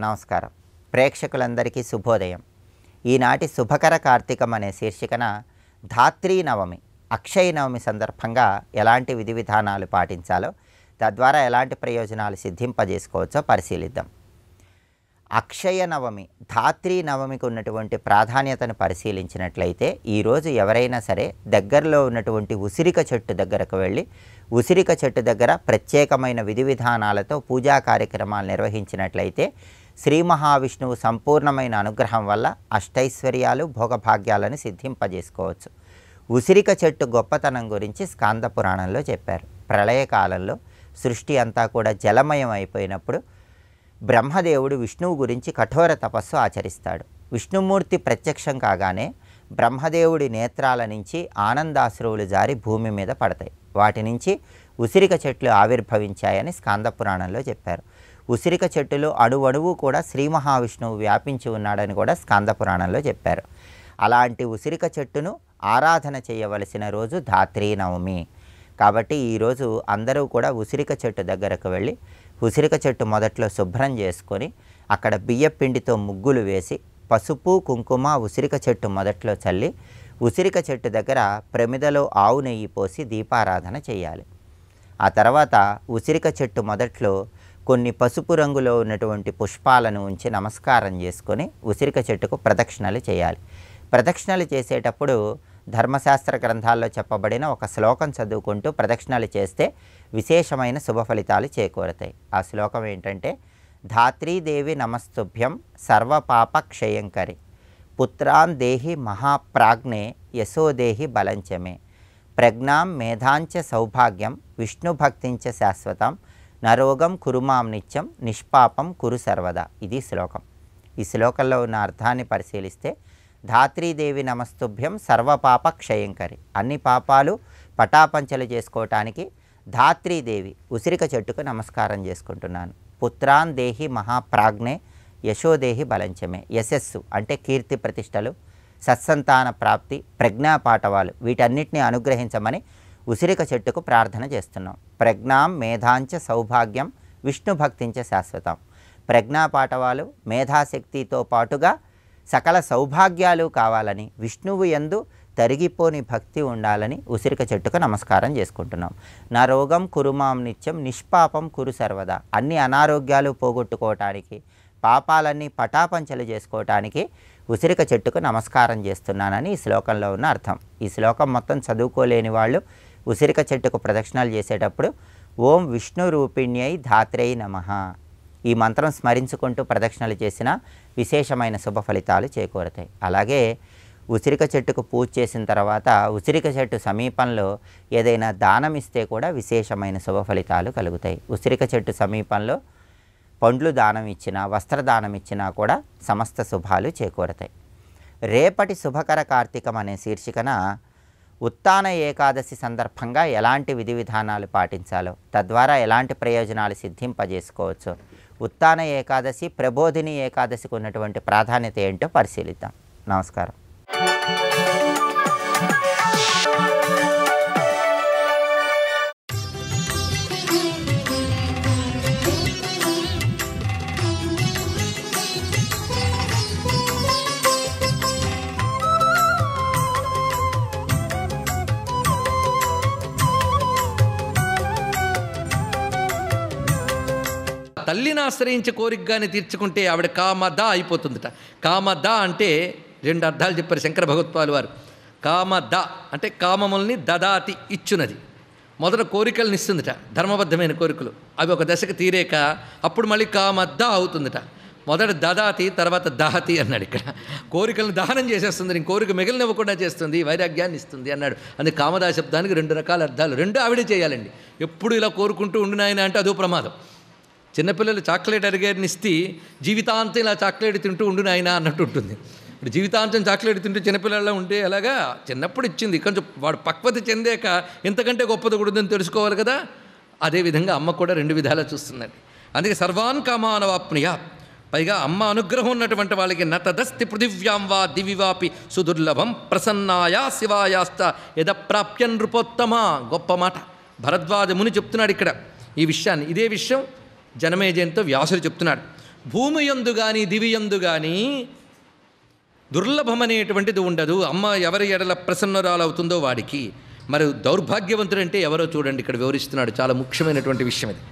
నమస్కారం. ప్రేక్షకులందరికీ శుభోదయం. ఈనాటి శుభకర కార్తీకం అనే శీర్షికన ధాత్రీ నవమి, అక్షయ నవమి సందర్భంగా ఎలాంటి విధి విధానాలు పాటించాలో, తద్వారా ఎలాంటి ప్రయోజనాలు సిద్ధింపజేసుకోవచ్చో పరిశీలిద్దాం. అక్షయ నవమి, ధాత్రీ నవమికి ఉన్నటువంటి ప్రాధాన్యతను పరిశీలించినట్లయితే, ఈరోజు ఎవరైనా సరే దగ్గరలో ఉన్నటువంటి ఉసిరిక చెట్టు దగ్గరకు వెళ్ళి ఉసిరిక చెట్టు దగ్గర ప్రత్యేకమైన విధి విధానాలతో పూజా కార్యక్రమాలు నిర్వహించినట్లయితే శ్రీ మహావిష్ణువు సంపూర్ణమైన అనుగ్రహం వల్ల అష్టైశ్వర్యాలు భోగభాగ్యాలను సిద్ధింపజేసుకోవచ్చు. ఉసిరిక చెట్టు గొప్పతనం గురించి స్కాంద పురాణంలో చెప్పారు. ప్రళయకాలంలో సృష్టి అంతా కూడా జలమయం అయిపోయినప్పుడు బ్రహ్మదేవుడు విష్ణువు గురించి కఠోర తపస్సు ఆచరిస్తాడు. విష్ణుమూర్తి ప్రత్యక్షం కాగానే బ్రహ్మదేవుడి నేత్రాల నుంచి ఆనందాశ్రువులు జారి భూమి మీద పడతాయి. వాటి నుంచి ఉసిరిక చెట్లు ఆవిర్భవించాయని స్కాంద పురాణంలో చెప్పారు. ఉసిరిక చెట్టులో అణువణువు కూడా శ్రీ మహావిష్ణువు వ్యాపించి ఉన్నాడని కూడా స్కాంద పురాణంలో చెప్పారు. అలాంటి ఉసిరిక చెట్టును ఆరాధన చేయవలసిన రోజు ధాత్రీ నవమి. కాబట్టి ఈరోజు అందరూ కూడా ఉసిరిక చెట్టు దగ్గరకు వెళ్ళి ఉసిరిక చెట్టు మొదట్లో శుభ్రం చేసుకొని అక్కడ బియ్యపిండితో ముగ్గులు వేసి పసుపు కుంకుమ ఉసిరిక చెట్టు మొదట్లో చల్లి ఉసిరిక చెట్టు దగ్గర ప్రమిదలో ఆవు నెయ్యి పోసి దీపారాధన చేయాలి. ఆ తర్వాత ఉసిరిక చెట్టు మొదట్లో కొన్ని పసుపు రంగులో ఉన్నటువంటి పుష్పాలను ఉంచి నమస్కారం చేసుకొని ఉసిరిక చెట్టుకు ప్రదక్షిణలు చేయాలి. ప్రదక్షిణలు చేసేటప్పుడు ధర్మశాస్త్ర గ్రంథాల్లో చెప్పబడిన ఒక శ్లోకం చదువుకుంటూ ప్రదక్షిణలు చేస్తే విశేషమైన శుభ ఫలితాలు చేకూరతాయి. ఆ శ్లోకం ఏంటంటే, ధాత్రీదేవి నమస్తుభ్యం సర్వపాప క్షయంకరి పుత్రాన్ దేహి మహాప్రాజ్ఞే యశోదేహి బలంచమే ప్రజ్ఞాం మేధాంచ సౌభాగ్యం విష్ణుభక్తించ శాశ్వతం నరోగం కురుమాం నిత్యం నిష్పాపం కురు సర్వదా. ఇది శ్లోకం. ఈ శ్లోకంలో ఉన్న అర్థాన్ని పరిశీలిస్తే, ధాత్రీదేవి నమస్తుభ్యం సర్వపాప క్షయంకరి, అన్ని పాపాలు పటాపంచలు చేసుకోవటానికి ధాత్రీదేవి ఉసిరిక చెట్టుకు నమస్కారం చేసుకుంటున్నాను. పుత్రాన్ దేహి మహాప్రాజ్ఞే యశోదేహి బలంచమే, యశస్సు అంటే కీర్తి ప్రతిష్టలు, సత్సంతాన ప్రాప్తి, ప్రజ్ఞాపాఠవాలు వీటన్నిటిని అనుగ్రహించమని ఉసిరిక చెట్టుకు ప్రార్థన చేస్తున్నాం. ప్రజ్ఞాం మేధాంచ సౌభాగ్యం విష్ణుభక్తించ శాశ్వతం, ప్రజ్ఞాపాఠవాలు మేధాశక్తితో పాటుగా సకల సౌభాగ్యాలు కావాలని, విష్ణువు యందు తరిగిపోని భక్తి ఉండాలని ఉసిరిక చెట్టుకు నమస్కారం చేసుకుంటున్నాం. నా రోగం కురుమాం నిత్యం నిష్పాపం కురు సర్వదా, అన్ని అనారోగ్యాలు పోగొట్టుకోవటానికి, పాపాలన్నీ పటాపంచలు చేసుకోవటానికి ఉసిరిక చెట్టుకు నమస్కారం చేస్తున్నానని ఈ శ్లోకంలో ఉన్న అర్థం. ఈ శ్లోకం మొత్తం చదువుకోలేని వాళ్ళు ఉసిరిక చెట్టుకు ప్రదక్షిణాలు చేసేటప్పుడు ఓం విష్ణు రూపిణ్యై ధాత్రై నమః ఈ మంత్రం స్మరించుకుంటూ ప్రదక్షిణలు చేసిన విశేషమైన శుభ ఫలితాలు చేకూరతాయి. అలాగే ఉసిరిక చెట్టుకు పూజ చేసిన తర్వాత ఉసిరిక చెట్టు సమీపంలో ఏదైనా దానం ఇస్తే కూడా విశేషమైన శుభ ఫలితాలు కలుగుతాయి. ఉసిరిక చెట్టు సమీపంలో పండ్లు దానం ఇచ్చినా, వస్త్రదానం ఇచ్చినా కూడా సమస్త శుభాలు చేకూరతాయి. రేపటి శుభకర కార్తీకం అనే శీర్షికన ఉత్తాన ఏకాదశి సందర్భంగా ఎలాంటి విధి విధానాలు పాటించాలో, తద్వారా ఎలాంటి ప్రయోజనాలు సిద్ధింపజేసుకోవచ్చో, ఉత్తాన ఏకాదశి ప్రబోధిని ఏకాదశికి ఉన్నటువంటి ప్రాధాన్యత ఏంటో పరిశీలిద్దాం. నమస్కారం. తల్లిని ఆశ్రయించే కోరికగానే తీర్చుకుంటే ఆవిడ కామద అయిపోతుందట. కామద అంటే రెండు అర్థాలు చెప్పారు శంకర భగవత్పాలు వారు. కామద అంటే కామముల్ని దదాతి ఇచ్చునది, మొదట కోరికలను ఇస్తుందట, ధర్మబద్ధమైన కోరికలు. అవి ఒక దశకు తీరేక అప్పుడు మళ్ళీ కామద అవుతుందట. మొదట దదాతి, తర్వాత దహతి అన్నాడు. ఇక్కడ కోరికలను దహనం చేసేస్తుంది, కోరిక మిగిలినవ్వకుండా చేస్తుంది, వైరాగ్యాన్ని ఇస్తుంది అన్నాడు. అందుకే కామదా శబ్దానికి రెండు రకాల అర్థాలు, రెండు ఆవిడే చేయాలండి. ఎప్పుడు ఇలా కోరుకుంటూ ఉండు నాయన అంటే అదో ప్రమాదం. చిన్నపిల్లలు చాక్లెట్ అడిగారిని ఇస్తే జీవితాంతం ఇలా చాక్లెట్ తింటూ ఉండు నాయన అన్నట్టు ఉంటుంది. ఇప్పుడు జీవితాంతం చాక్లెట్ తింటూ చిన్నపిల్లల్లో ఉంటే అలాగా చిన్నప్పుడు ఇచ్చింది, కొంచెం వాడు పక్వత చెందాక ఎంతకంటే గొప్పది కూడా ఉందని తెలుసుకోవాలి కదా. అదేవిధంగా అమ్మ కూడా రెండు విధాలా చూస్తుందండి. అందుకే సర్వాన్ కామానవాప్నుయ, పైగా అమ్మ అనుగ్రహం ఉన్నటువంటి వాళ్ళకి నతదస్తి పృథివ్యాం వా దివివాపి సుదుర్లభం ప్రసన్నాయా శివాయాస్త యద ప్రాప్య నృపోత్తమ. గొప్ప మాట భరద్వాజ ముని చెప్తున్నాడు ఇక్కడ ఈ విషయాన్ని. ఇదే విషయం జనమేజయంతో వ్యాసుడు చెప్తున్నాడు. భూమి యందు కానీ దివి యందు కానీ దుర్లభమనేటువంటిది ఉండదు. అమ్మ ఎవరి ఎడల ప్రసన్నరాలవుతుందో వాడికి. మరి దౌర్భాగ్యవంతుడంటే ఎవరో చూడండి, ఇక్కడ వివరిస్తున్నాడు. చాలా ముఖ్యమైనటువంటి విషయం ఇది.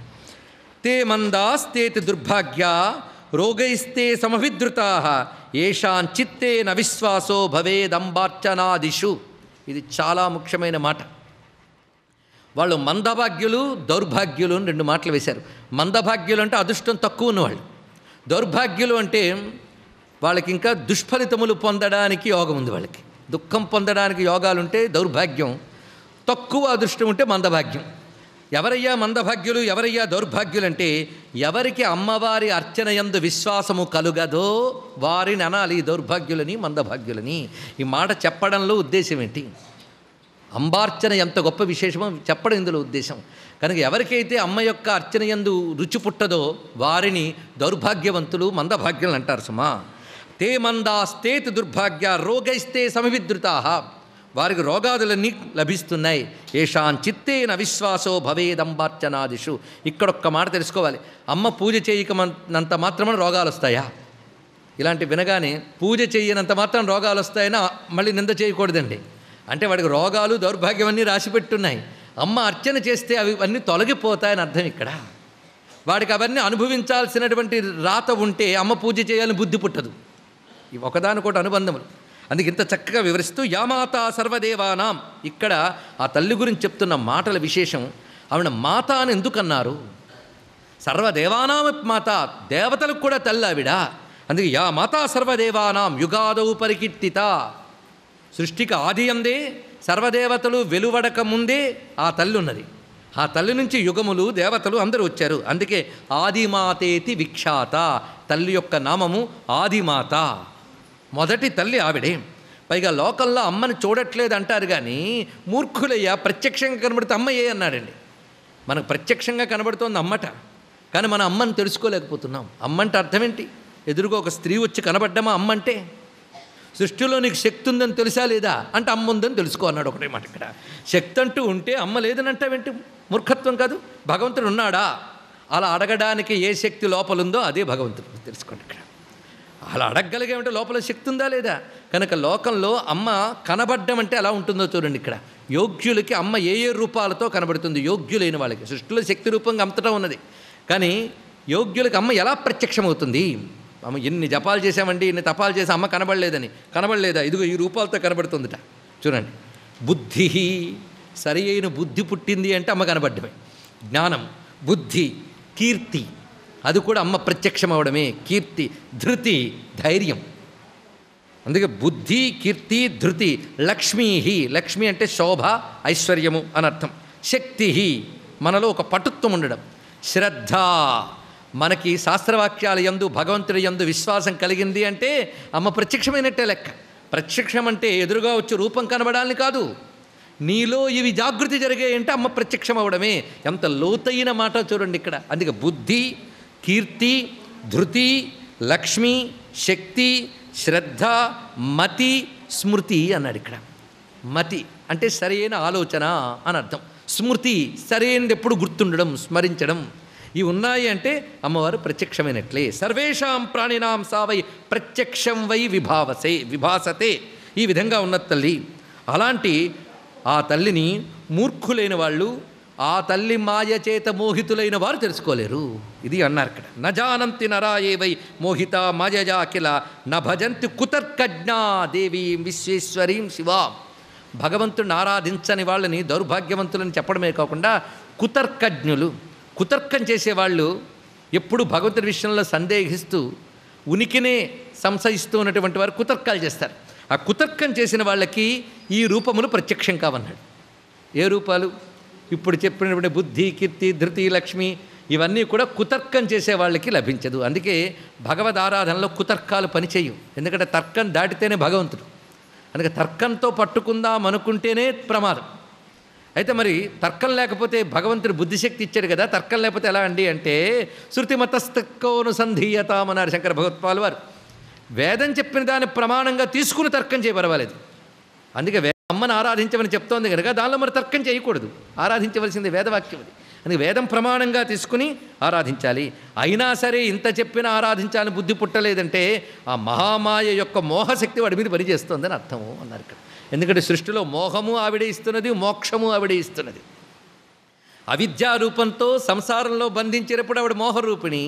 తే మందాస్తేతి దుర్భాగ్య రోగైస్తే సమవిద్రుతా ఏషాన్ చిత్తే నవిశ్వాసో భవేదంబార్చనాదిషు. ఇది చాలా ముఖ్యమైన మాట. వాళ్ళు మందభాగ్యులు, దౌర్భాగ్యులు అని 2 మాటలు వేశారు. మందభాగ్యులు అంటే అదృష్టం తక్కువ ఉన్నవాళ్ళు, దౌర్భాగ్యులు అంటే వాళ్ళకి ఇంకా దుష్ఫలితములు పొందడానికి యోగం ఉంది. వాళ్ళకి దుఃఖం పొందడానికి యోగాలుంటే దౌర్భాగ్యం, తక్కువ అదృష్టం ఉంటే మందభాగ్యం. ఎవరయ్యా మందభాగ్యులు, ఎవరయ్యా దౌర్భాగ్యులు అంటే ఎవరికి అమ్మవారి అర్చన యందు విశ్వాసము కలుగదో వారిని అనాలి దౌర్భాగ్యులని, మందభాగ్యులని. ఈ మాట చెప్పడంలో ఉద్దేశం ఏంటి? అంబార్చన ఎంత గొప్ప విశేషమో చెప్పడం ఇందులో ఉద్దేశం. కనుక ఎవరికైతే అమ్మ యొక్క అర్చన యందు రుచి పుట్టదో వారిని దౌర్భాగ్యవంతులు, మందభాగ్యులు అంటారు సుమా. తే మందాస్తేతి దుర్భాగ్య రోగైస్తే సమవిద్రుతా. వారికి రోగాదులన్నీ లభిస్తున్నాయి. ఏషాన్ చిత్తేన విశ్వాసో భవేదంబార్చనాదిషు. ఇక్కడొక్క మాట తెలుసుకోవాలి. అమ్మ పూజ చేయకనంత మాత్రమే రోగాలు వస్తాయా? ఇలాంటి వినగానే పూజ చేయనంత మాత్రం రోగాలు వస్తాయని మళ్ళీ నింద చేయకూడదండి. అంటే వాడికి రోగాలు, దౌర్భాగ్యం అన్నీ రాసిపెట్టున్నాయి. అమ్మ అర్చన చేస్తే అన్నీ తొలగిపోతాయని అర్థం ఇక్కడ. వాడికి అవన్నీ అనుభవించాల్సినటువంటి రాత ఉంటే అమ్మ పూజ చేయాలని బుద్ధి పుట్టదు. ఇవి ఒకదానికొకటి అనుబంధములు. అందుకే ఇంత చక్కగా వివరిస్తూ యామాత సర్వదేవానాం. ఇక్కడ ఆ తల్లి గురించి చెప్తున్న మాటల విశేషం. ఆవిడ మాత అని ఎందుకన్నారు? సర్వదేవానాం మాత, దేవతలకు కూడా తల్లి ఆవిడ. అందుకే యా మాతా సర్వదేవానాం యుగాదౌ పరికీర్తిత. సృష్టికి ఆది అందే సర్వదేవతలు వెలువడక ముందే ఆ తల్లి ఉన్నది. ఆ తల్లి నుంచి యుగములు, దేవతలు అందరూ వచ్చారు. అందుకే ఆదిమాతేతి విఖ్యాత. తల్లి యొక్క నామము ఆదిమాత, మొదటి తల్లి ఆవిడే. పైగా లోకంలో అమ్మని చూడట్లేదు అంటారు కానీ మూర్ఖులయ్యా, ప్రత్యక్షంగా కనబడితే అమ్మయ్యే అన్నాడండి. మనకు ప్రత్యక్షంగా కనబడుతోంది అమ్మట, కానీ మన అమ్మని తెలుసుకోలేకపోతున్నాం. అమ్మంటే అర్థం ఏంటి? ఎదురుగా ఒక స్త్రీ వచ్చి కనబడ్డమా అమ్మంటే? సృష్టిలో నీకు శక్తి ఉందని తెలుసా లేదా అంటే అమ్మ ఉందని తెలుసుకో అన్నాడు. ఒకటే మాట ఇక్కడ. శక్తి అంటూ ఉంటే అమ్మ లేదని అంటావేంటి? మూర్ఖత్వం కాదు. భగవంతుడు ఉన్నాడా? అలా అడగడానికి ఏ శక్తి లోపలుందో అదే భగవంతుడు. తెలుసుకోండి ఇక్కడ. అలా అడగగలిగేమంటే లోపల శక్తి ఉందా లేదా? కనుక లోకంలో అమ్మ కనబడ్డం అంటే ఎలా ఉంటుందో చూడండి ఇక్కడ. యోగ్యులకి అమ్మ ఏ ఏ రూపాలతో కనబడుతుంది? యోగ్యులైన వాళ్ళకి సృష్టిలో శక్తి రూపంగా అంతటా ఉన్నది. కానీ యోగ్యులకి అమ్మ ఎలా ప్రత్యక్షమవుతుంది? అమ్మ ఎన్ని జపాలు చేసామండి, ఇన్ని తపాలు చేసి అమ్మ కనబడలేదని. కనబడలేదా? ఇదిగో ఈ రూపాలతో కనబడుతుందిట. చూడండి. బుద్ధి, సరి అయిన బుద్ధి పుట్టింది అంటే అమ్మ కనబడ్డమే. జ్ఞానం, బుద్ధి, కీర్తి, అది కూడా అమ్మ ప్రత్యక్షం అవడమే. కీర్తి, ధృతి, ధైర్యం. అందుకే బుద్ధి, కీర్తి, ధృతి. లక్ష్మీ, లక్ష్మి అంటే శోభ, ఐశ్వర్యము అని అర్థం. శక్తి, మనలో ఒక పటుత్వం ఉండడం. శ్రద్ధ, మనకి శాస్త్రవాక్యాల యందు, భగవంతుడి యందు విశ్వాసం కలిగింది అంటే అమ్మ ప్రత్యక్షమైనట్టే లెక్క. ప్రత్యక్షం అంటే ఎదురుగా వచ్చి రూపం కనబడాలని కాదు, నీలో ఇవి జాగృతి జరిగాయంటే అమ్మ ప్రత్యక్షం అవడమే. ఎంత లోతైన మాట చూడండి ఇక్కడ. అందుకే బుద్ధి, కీర్తి, ధృతి, లక్ష్మి, శక్తి, శ్రద్ధ, మతి, స్మృతి అన్నాడు ఇక్కడ. మతి అంటే సరైన ఆలోచన అని అర్థం. స్మృతి సరైనది ఎప్పుడు గుర్తుండడం, స్మరించడం. ఇవి ఉన్నాయి అంటే అమ్మవారు ప్రత్యక్షమైనట్లే. సర్వేషాం ప్రాణినాం సావై ప్రత్యక్షం వై విభాసతే. ఈ విధంగా ఉన్న తల్లి. అలాంటి ఆ తల్లిని మూర్ఖులైన వాళ్ళు, ఆ తల్లి మాయ చేత మోహితులైన వారు తెలుసుకోలేరు. ఇది అన్నారు ఇక్కడ. నజానంతి నరాయే వై మోహిత మాయజా కిల నభజంతి కుతర్కజ్ఞా దేవీం విశ్వేశ్వరీం శివాం. భగవంతుడిని ఆరాధించని వాళ్ళని దౌర్భాగ్యవంతులని చెప్పడమే కాకుండా కుతర్కజ్ఞులు, కుతర్కం చేసేవాళ్ళు, ఎప్పుడు భగవంతుడి విషయంలో సందేహిస్తూ ఉనికినే సంశయిస్తూ ఉన్నటువంటి వారు కుతర్కాలు చేస్తారు. ఆ కుతర్కం చేసిన వాళ్ళకి ఈ రూపములు ప్రత్యక్షం కావన్నాడు. ఏ రూపాలు? ఇప్పుడు చెప్పినటువంటి బుద్ధి, కీర్తి, ధృతి, లక్ష్మి ఇవన్నీ కూడా కుతర్కం చేసే వాళ్ళకి లభించదు. అందుకే భగవద్ ఆరాధనలో కుతర్కాలు పనిచేయవు. ఎందుకంటే తర్కం దాటితేనే భగవంతుడు. అందుకే తర్కంతో పట్టుకుందాం అనుకుంటేనే ప్రమాదం. అయితే మరి తర్కం లేకపోతే భగవంతుడు బుద్ధిశక్తి ఇచ్చాడు కదా, తర్కం లేకపోతే ఎలా అండి అంటే శృతిమతస్తకోనుసంధీయతామన్నారు శంకర భగవత్పాల్ వారు. వేదం చెప్పిన దాన్ని ప్రమాణంగా తీసుకుని తర్కం చేయ పర్వాలేదు. అందుకే అమ్మను ఆరాధించమని చెప్తోంది కనుక దానిలో మరి తర్కం చేయకూడదు. ఆరాధించవలసింది వేదవాక్యం అది. అని వేదం ప్రమాణంగా తీసుకుని ఆరాధించాలి. అయినా సరే ఇంత చెప్పినా ఆరాధించాలని బుద్ధి పుట్టలేదంటే ఆ మహామాయ యొక్క మోహశక్తి వాడి మీద పనిచేస్తుందని అర్థము అన్నారు ఇక్కడ. ఎందుకంటే సృష్టిలో మోహము ఆవిడే ఇస్తున్నది, మోక్షము ఆవిడే ఇస్తున్నది. అవిద్యారూపంతో సంసారంలో బంధించేటప్పుడు ఆవిడ మోహరూపిణి,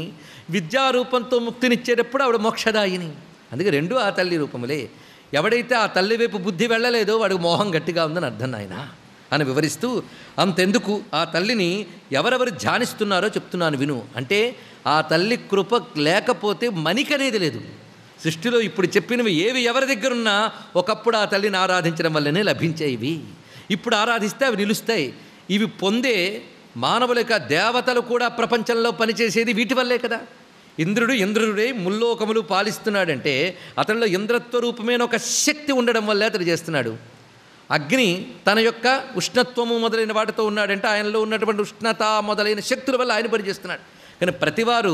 విద్యారూపంతో ముక్తినిచ్చేటప్పుడు ఆవిడ మోక్షదాయిని. అందుకే రెండు ఆ తల్లి రూపములే. ఎవడైతే ఆ తల్లి వైపు బుద్ధి వెళ్ళలేదో వాడికి మోహం గట్టిగా ఉందని అర్థం నాయన అని వివరిస్తూ, అంతెందుకు ఆ తల్లిని ఎవరెవరు ధ్యానిస్తున్నారో చెప్తున్నాను విను. అంటే ఆ తల్లి కృప లేకపోతే మనికనేది లేదు. సృష్టిలో ఇప్పుడు చెప్పినవి ఏవి ఎవరి దగ్గరున్నా ఒకప్పుడు ఆ తల్లిని ఆరాధించడం వల్లనే లభించేవి. ఇప్పుడు ఆరాధిస్తే అవి నిలుస్తాయి. ఇవి పొందే మానవులక దేవతలు కూడా ప్రపంచంలో పనిచేసేది వీటి వల్లే కదా. ఇంద్రుడే ముల్లోకములు పాలిస్తున్నాడంటే అతనిలో ఇంద్రత్వ రూపమైన ఒక శక్తి ఉండడం వల్లే అతడు చేస్తున్నాడు. అగ్ని తన యొక్క ఉష్ణత్వము మొదలైన వాటితో ఉన్నాడంటే ఆయనలో ఉన్నటువంటి ఉష్ణత మొదలైన శక్తుల వల్ల ఆయన పనిచేస్తున్నాడు. కానీ ప్రతివారు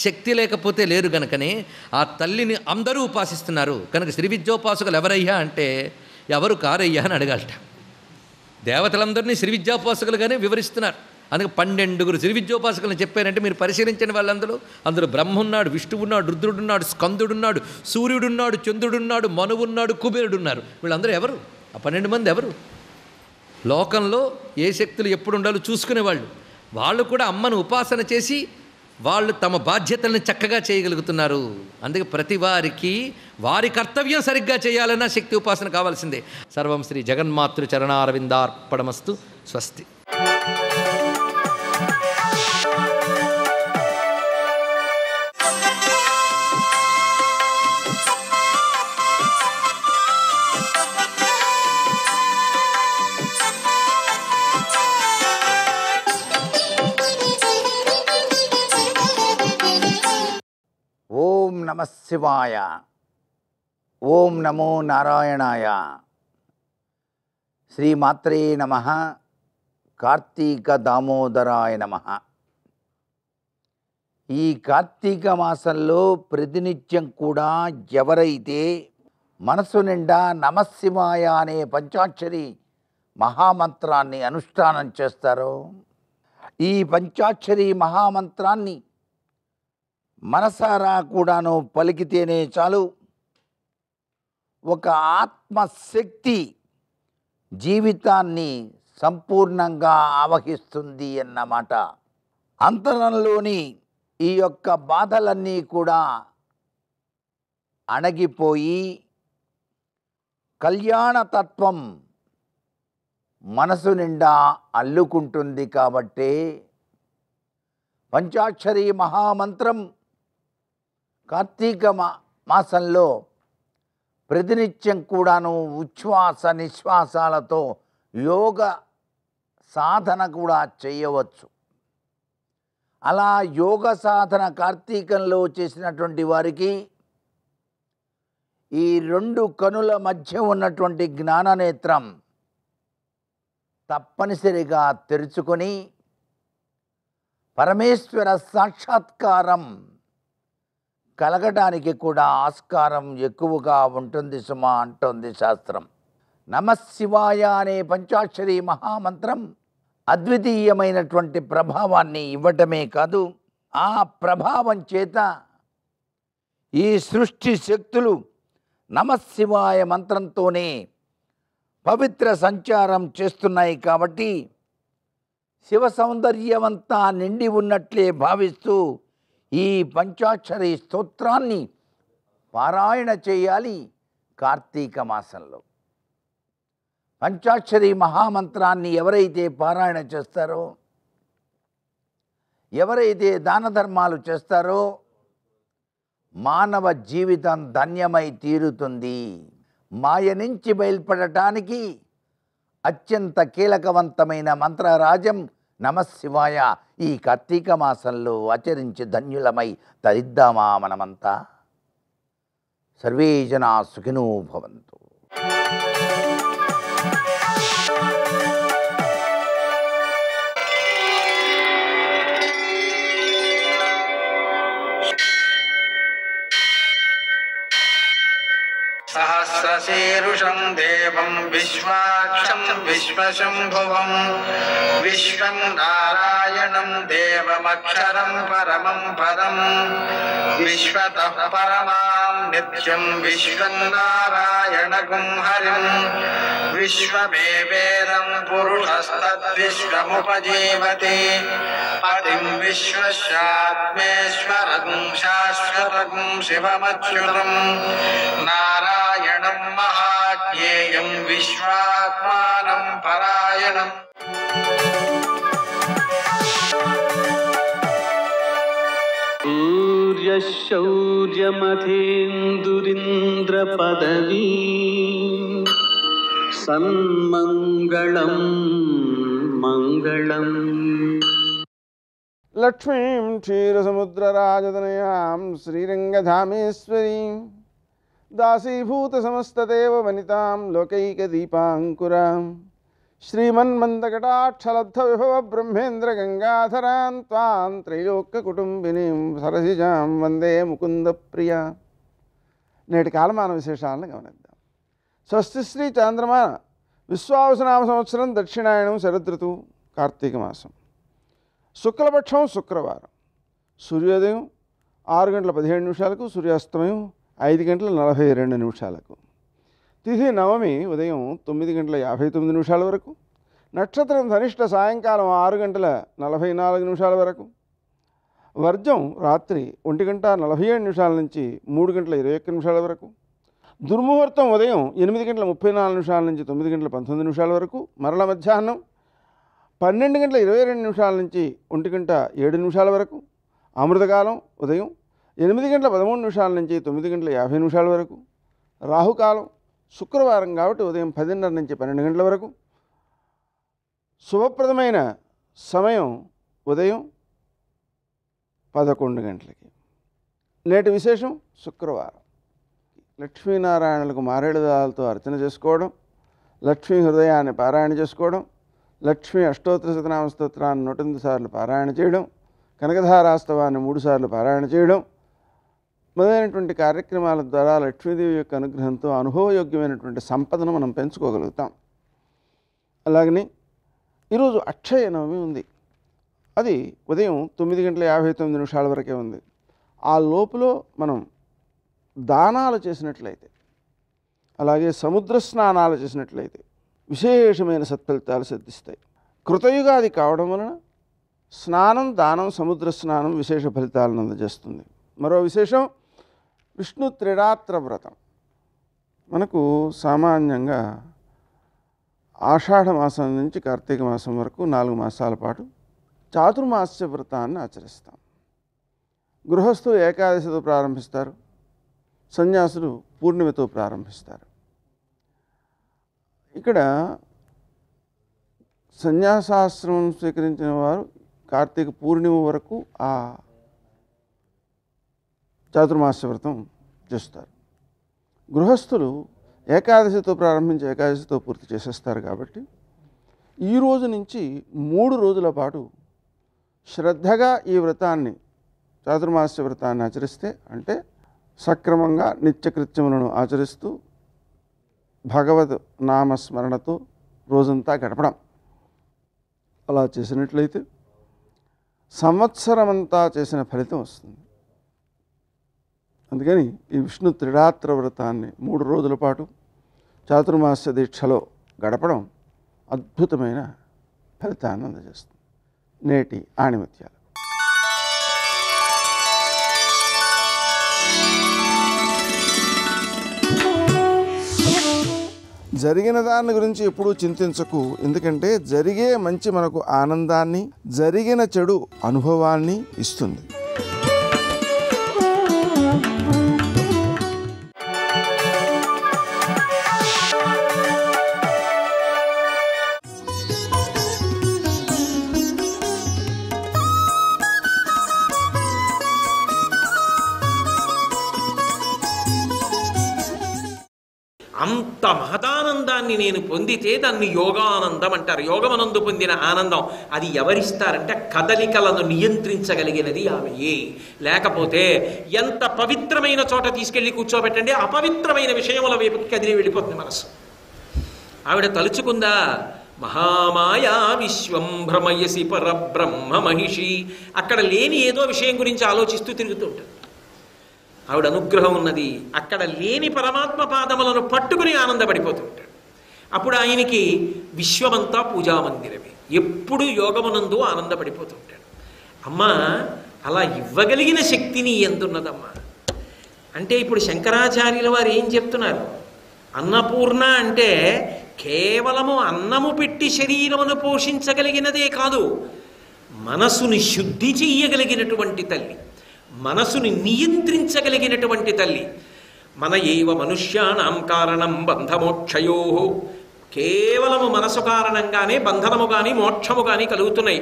శక్తి లేకపోతే లేరు గనుకనే ఆ తల్లిని అందరూ ఉపాసిస్తున్నారు. కనుక శ్రీ విద్యోపాసకులు ఎవరయ్యా అంటే ఎవరు కారయ్యా అని అడగాలట. దేవతలందరినీ శ్రీ విద్యోపాసకులుగానే వివరిస్తున్నారు. అందుకే 12 శ్రీ విద్యోపాసకులను చెప్పారంటే మీరు పరిశీలించండి. అందులో బ్రహ్మ ఉన్నాడు, విష్ణువు ఉన్నాడు, రుద్రుడున్నాడు, స్కందుడున్నాడు, సూర్యుడున్నాడు, చంద్రుడున్నాడు, మనువున్నాడు, కుబేరుడున్నారు. వీళ్ళందరూ ఎవరు? ఆ 12 మంది ఎవరు? లోకంలో ఏ శక్తులు ఎప్పుడు ఉండాలో చూసుకునేవాళ్ళు. వాళ్ళు కూడా అమ్మను ఉపాసన చేసి వాళ్ళు తమ బాధ్యతలను చక్కగా చేయగలుగుతున్నారు. అందుకే ప్రతి వారికి వారి కర్తవ్యం సరిగ్గా చేయాలన్నా శక్తి ఉపాసన కావాల్సిందే. సర్వం శ్రీ జగన్మాతృ చరణారవిందార్పణమస్తు. స్వస్తి. ఓం నమ శివాయ. ఓం నమో నారాయణాయ. శ్రీమాత్రే నమ. కార్తీక దామోదరాయ నమ. ఈ కార్తీక మాసంలో ప్రతినిత్యం కూడా ఎవరైతే మనసు నిండా నమశివాయ అనే పంచాక్షరి మహామంత్రాన్ని అనుష్ఠానం చేస్తారో, ఈ పంచాక్షరి మహామంత్రాన్ని మనసారా కూడాను పలికితేనే చాలు, ఒక ఆత్మశక్తి జీవితాన్ని సంపూర్ణంగా ఆవహిస్తుంది అన్నమాట. అంతరంలోని ఈ యొక్క బాధలన్నీ కూడా అణగిపోయి కళ్యాణతత్వం మనసు నిండా అల్లుకుంటుంది. కాబట్టి పంచాక్షరి మహామంత్రం కార్తీక మాసంలో ప్రతినిత్యం కూడాను ఉచ్ఛ్వాస నిశ్వాసాలతో యోగ సాధన కూడా చేయవచ్చు. అలా యోగ సాధన కార్తీకంలో చేసినటువంటి వారికి ఈ 2 కనుల మధ్య ఉన్నటువంటి జ్ఞాననేత్రం తప్పనిసరిగా తెరుచుకొని పరమేశ్వర సాక్షాత్కారం కలగడానికి కూడా ఆస్కారం ఎక్కువగా ఉంటుంది సుమా అంటోంది శాస్త్రం. నమశివాయ అనే పంచాక్షరి మహామంత్రం అద్వితీయమైనటువంటి ప్రభావాన్ని ఇవ్వటమే కాదు, ఆ ప్రభావం చేత ఈ సృష్టి శక్తులు నమశివాయ మంత్రంతోనే పవిత్ర సంచారం చేస్తున్నాయి. కాబట్టి శివ సౌందర్యమంతా నిండి ఉన్నట్లే భావిస్తూ ఈ పంచాక్షరి స్తోత్రాన్ని పారాయణ చేయాలి కార్తీక మాసంలో. పంచాక్షరి మహామంత్రాన్ని ఎవరైతే పారాయణ చేస్తారో, ఎవరైతే దాన ధర్మాలు చేస్తారో మానవ జీవితం ధన్యమై తీరుతుంది. మాయ నుంచి బయల్పడటానికి అత్యంత కీలకవంతమైన మంత్రరాజం నమశివాయ ఈ కార్తీక మాసంలో ఆచరించి ధన్యులమై తరిద్దామా మనమంతా. సర్వే జనా సుఖినో భవంతు. सहस्रशीर्षं देवं विश्वाक्षं विश्वशम्भुवं विश्वं नारायणं देवमक्षरं परमं पदं विश्वतः परमां नित्यं विश्वं नारायणगुं हरिं विश्वमेवेदं पुरुषस्तद्विश्वमुपजीवति पतिं विश्वस्यात्मेश्वरगुं शाश्वतगुं शिवमच्युतं नारायणं महाज्ञेयं विश्वात्मानं परायणम् शौर्यमथेन्दुरिन्द्रपदवी सन्मङ्गलं मङ्गलम् लक्ष्मीं क्षीरसमुद्रराजतनयां श्रीरङ्गधामेश्वरीं दासीभूतसमस्तदेववनितां लोकैकदीपाङ्कुरां श्रीमन्मन्दकटाक्षलब्धविभवब्रह्मेन्द्रगङ्गाधरां त्वां त्रैलोक्यकुटुम्बिनीं सरसिजां వందే ముకుందప్రియ. నేటి కాలమాన విశేషాలను గమనిద్దాం. స్వస్తి శ్రీ చాంద్రమాన విశ్వావసునామ సంవత్సరం దక్షిణాయనం శరదృతువు కార్తీక మాసం శుక్లపక్షం శుక్రవారం సూర్యోదయం 6:17 సూర్యాస్తమయం 5:42 తిథి నవమి ఉదయం 9:59 వరకు నక్షత్రం ధనిష్ట సాయంకాలం 6:44 వరకు వర్జం రాత్రి 1:47 నుంచి 3:21 వరకు దుర్ముహూర్తం ఉదయం 8:34 నుంచి 9:19 వరకు మరల మధ్యాహ్నం 12:22 నుంచి 1:07 వరకు అమృతకాలం ఉదయం 8:13 నుంచి 9:50 వరకు రాహుకాలం శుక్రవారం కాబట్టి ఉదయం 10:30 నుంచి 12 గంటల వరకు శుభప్రదమైన సమయం ఉదయం 11 గంటలకి. నేటి విశేషం శుక్రవారం లక్ష్మీనారాయణులకు మారేడు దళాలతో అర్చన చేసుకోవడం, లక్ష్మీ హృదయాన్ని పారాయణ చేసుకోవడం, లక్ష్మీ అష్టోత్తర శతనామ స్తోత్రాన్ని 108 సార్లు పారాయణ చేయడం, కనకధారాస్తవాన్ని 3 సార్లు పారాయణ చేయడం మొదలైనటువంటి కార్యక్రమాల ద్వారా లక్ష్మీదేవి యొక్క అనుగ్రహంతో అనుభవయోగ్యమైనటువంటి సంపదను మనం పెంచుకోగలుగుతాం. అలాగని ఈరోజు అక్షయ నవమి ఉంది. అది ఉదయం 9:59 వరకే ఉంది. ఆ లోపల మనం దానాలు చేసినట్లయితే, అలాగే సముద్ర స్నానాలు చేసినట్లయితే విశేషమైన సత్ఫలితాలు సిద్ధిస్తాయి. కృతయుగాది కావడం వలన స్నానం, దానం, సముద్ర స్నానం విశేష ఫలితాలను అందజేస్తుంది. మరో విశేషం విష్ణు త్రిరాత్ర వ్రతం. మనకు సామాన్యంగా ఆషాఢ మాసం నుంచి కార్తీక మాసం వరకు 4 మాసాల పాటు చాతుర్మాస్య వ్రతాన్ని ఆచరిస్తాం. గృహస్థులు ఏకాదశితో ప్రారంభిస్తారు, సన్యాసులు పూర్ణిమతో ప్రారంభిస్తారు. ఇక్కడ సన్యాసాశ్రమం స్వీకరించిన వారు కార్తీక పూర్ణిమ వరకు ఆ చాతుర్మాస్య వ్రతం చేస్తారు. గృహస్థులు ఏకాదశితో ప్రారంభించి ఏకాదశితో పూర్తి చేసేస్తారు. కాబట్టి ఈ రోజు నుంచి 3 రోజుల పాటు శ్రద్ధగా ఈ వ్రతాన్ని, చాతుర్మాస్య వ్రతాన్ని ఆచరిస్తే, అంటే సక్రమంగా నిత్యకృత్యములను ఆచరిస్తూ భగవద్ నామస్మరణతో రోజంతా గడపడం, అలా చేసినట్లయితే సంవత్సరమంతా చేసిన ఫలితం వస్తుంది. అందుకని ఈ విష్ణు త్రిరాత్ర వ్రతాన్ని 3 రోజుల పాటు చాతుర్మాస్య దీక్షలో గడపడం అద్భుతమైన ఫలితాన్ని అందజేస్తుంది. నేటి ఆణిముత్యాలు. జరిగిన దాని గురించి ఎప్పుడూ చింతించకు, ఎందుకంటే జరిగే మంచి మనకు ఆనందాన్ని, జరిగిన చెడు అనుభవాన్ని ఇస్తుంది. అంత మహదానందాన్ని నేను పొందితే దాన్ని యోగానందం అంటారు. యోగమనందు పొందిన ఆనందం అది ఎవరిస్తారంటే కదలికలను నియంత్రించగలిగినది ఆమెయే. లేకపోతే ఎంత పవిత్రమైన చోట తీసుకెళ్ళి కూర్చోబెట్టండి, అపవిత్రమైన విషయముల వైపుకి కదిలి వెళ్ళిపోతుంది మనసు. ఆవిడ తలుచుకుందా, మహామాయా విశ్వం భ్రమయసి పరబ్రహ్మ మహిషి, అక్కడ లేని ఏదో విషయం గురించి ఆలోచిస్తూ తిరుగుతుంటుంది. ఆవిడ అనుగ్రహం ఉన్నది, అక్కడ లేని పరమాత్మ పాదములను పట్టుకుని ఆనందపడిపోతుంటాడు. అప్పుడు ఆయనకి విశ్వమంతా పూజామందిరమే, ఎప్పుడు యోగమునందు ఆనందపడిపోతుంటాడు. అమ్మా అలా ఇవ్వగలిగిన శక్తిని ఎందున్నదమ్మా అంటే, ఇప్పుడు శంకరాచార్యుల వారు ఏం చెప్తున్నారు, అన్నపూర్ణ అంటే కేవలము అన్నము పెట్టి శరీరమును పోషించగలిగినదే కాదు, మనసుని శుద్ధి చెయ్యగలిగినటువంటి తల్లి, మనసుని నియంత్రించగలిగినటువంటి తల్లి. మన ఏవ మనుష్యానాం కారణం బంధమోక్షయో, కేవలము మనసు కారణంగానే బంధనము కానీ మోక్షము కానీ కలుగుతున్నాయి.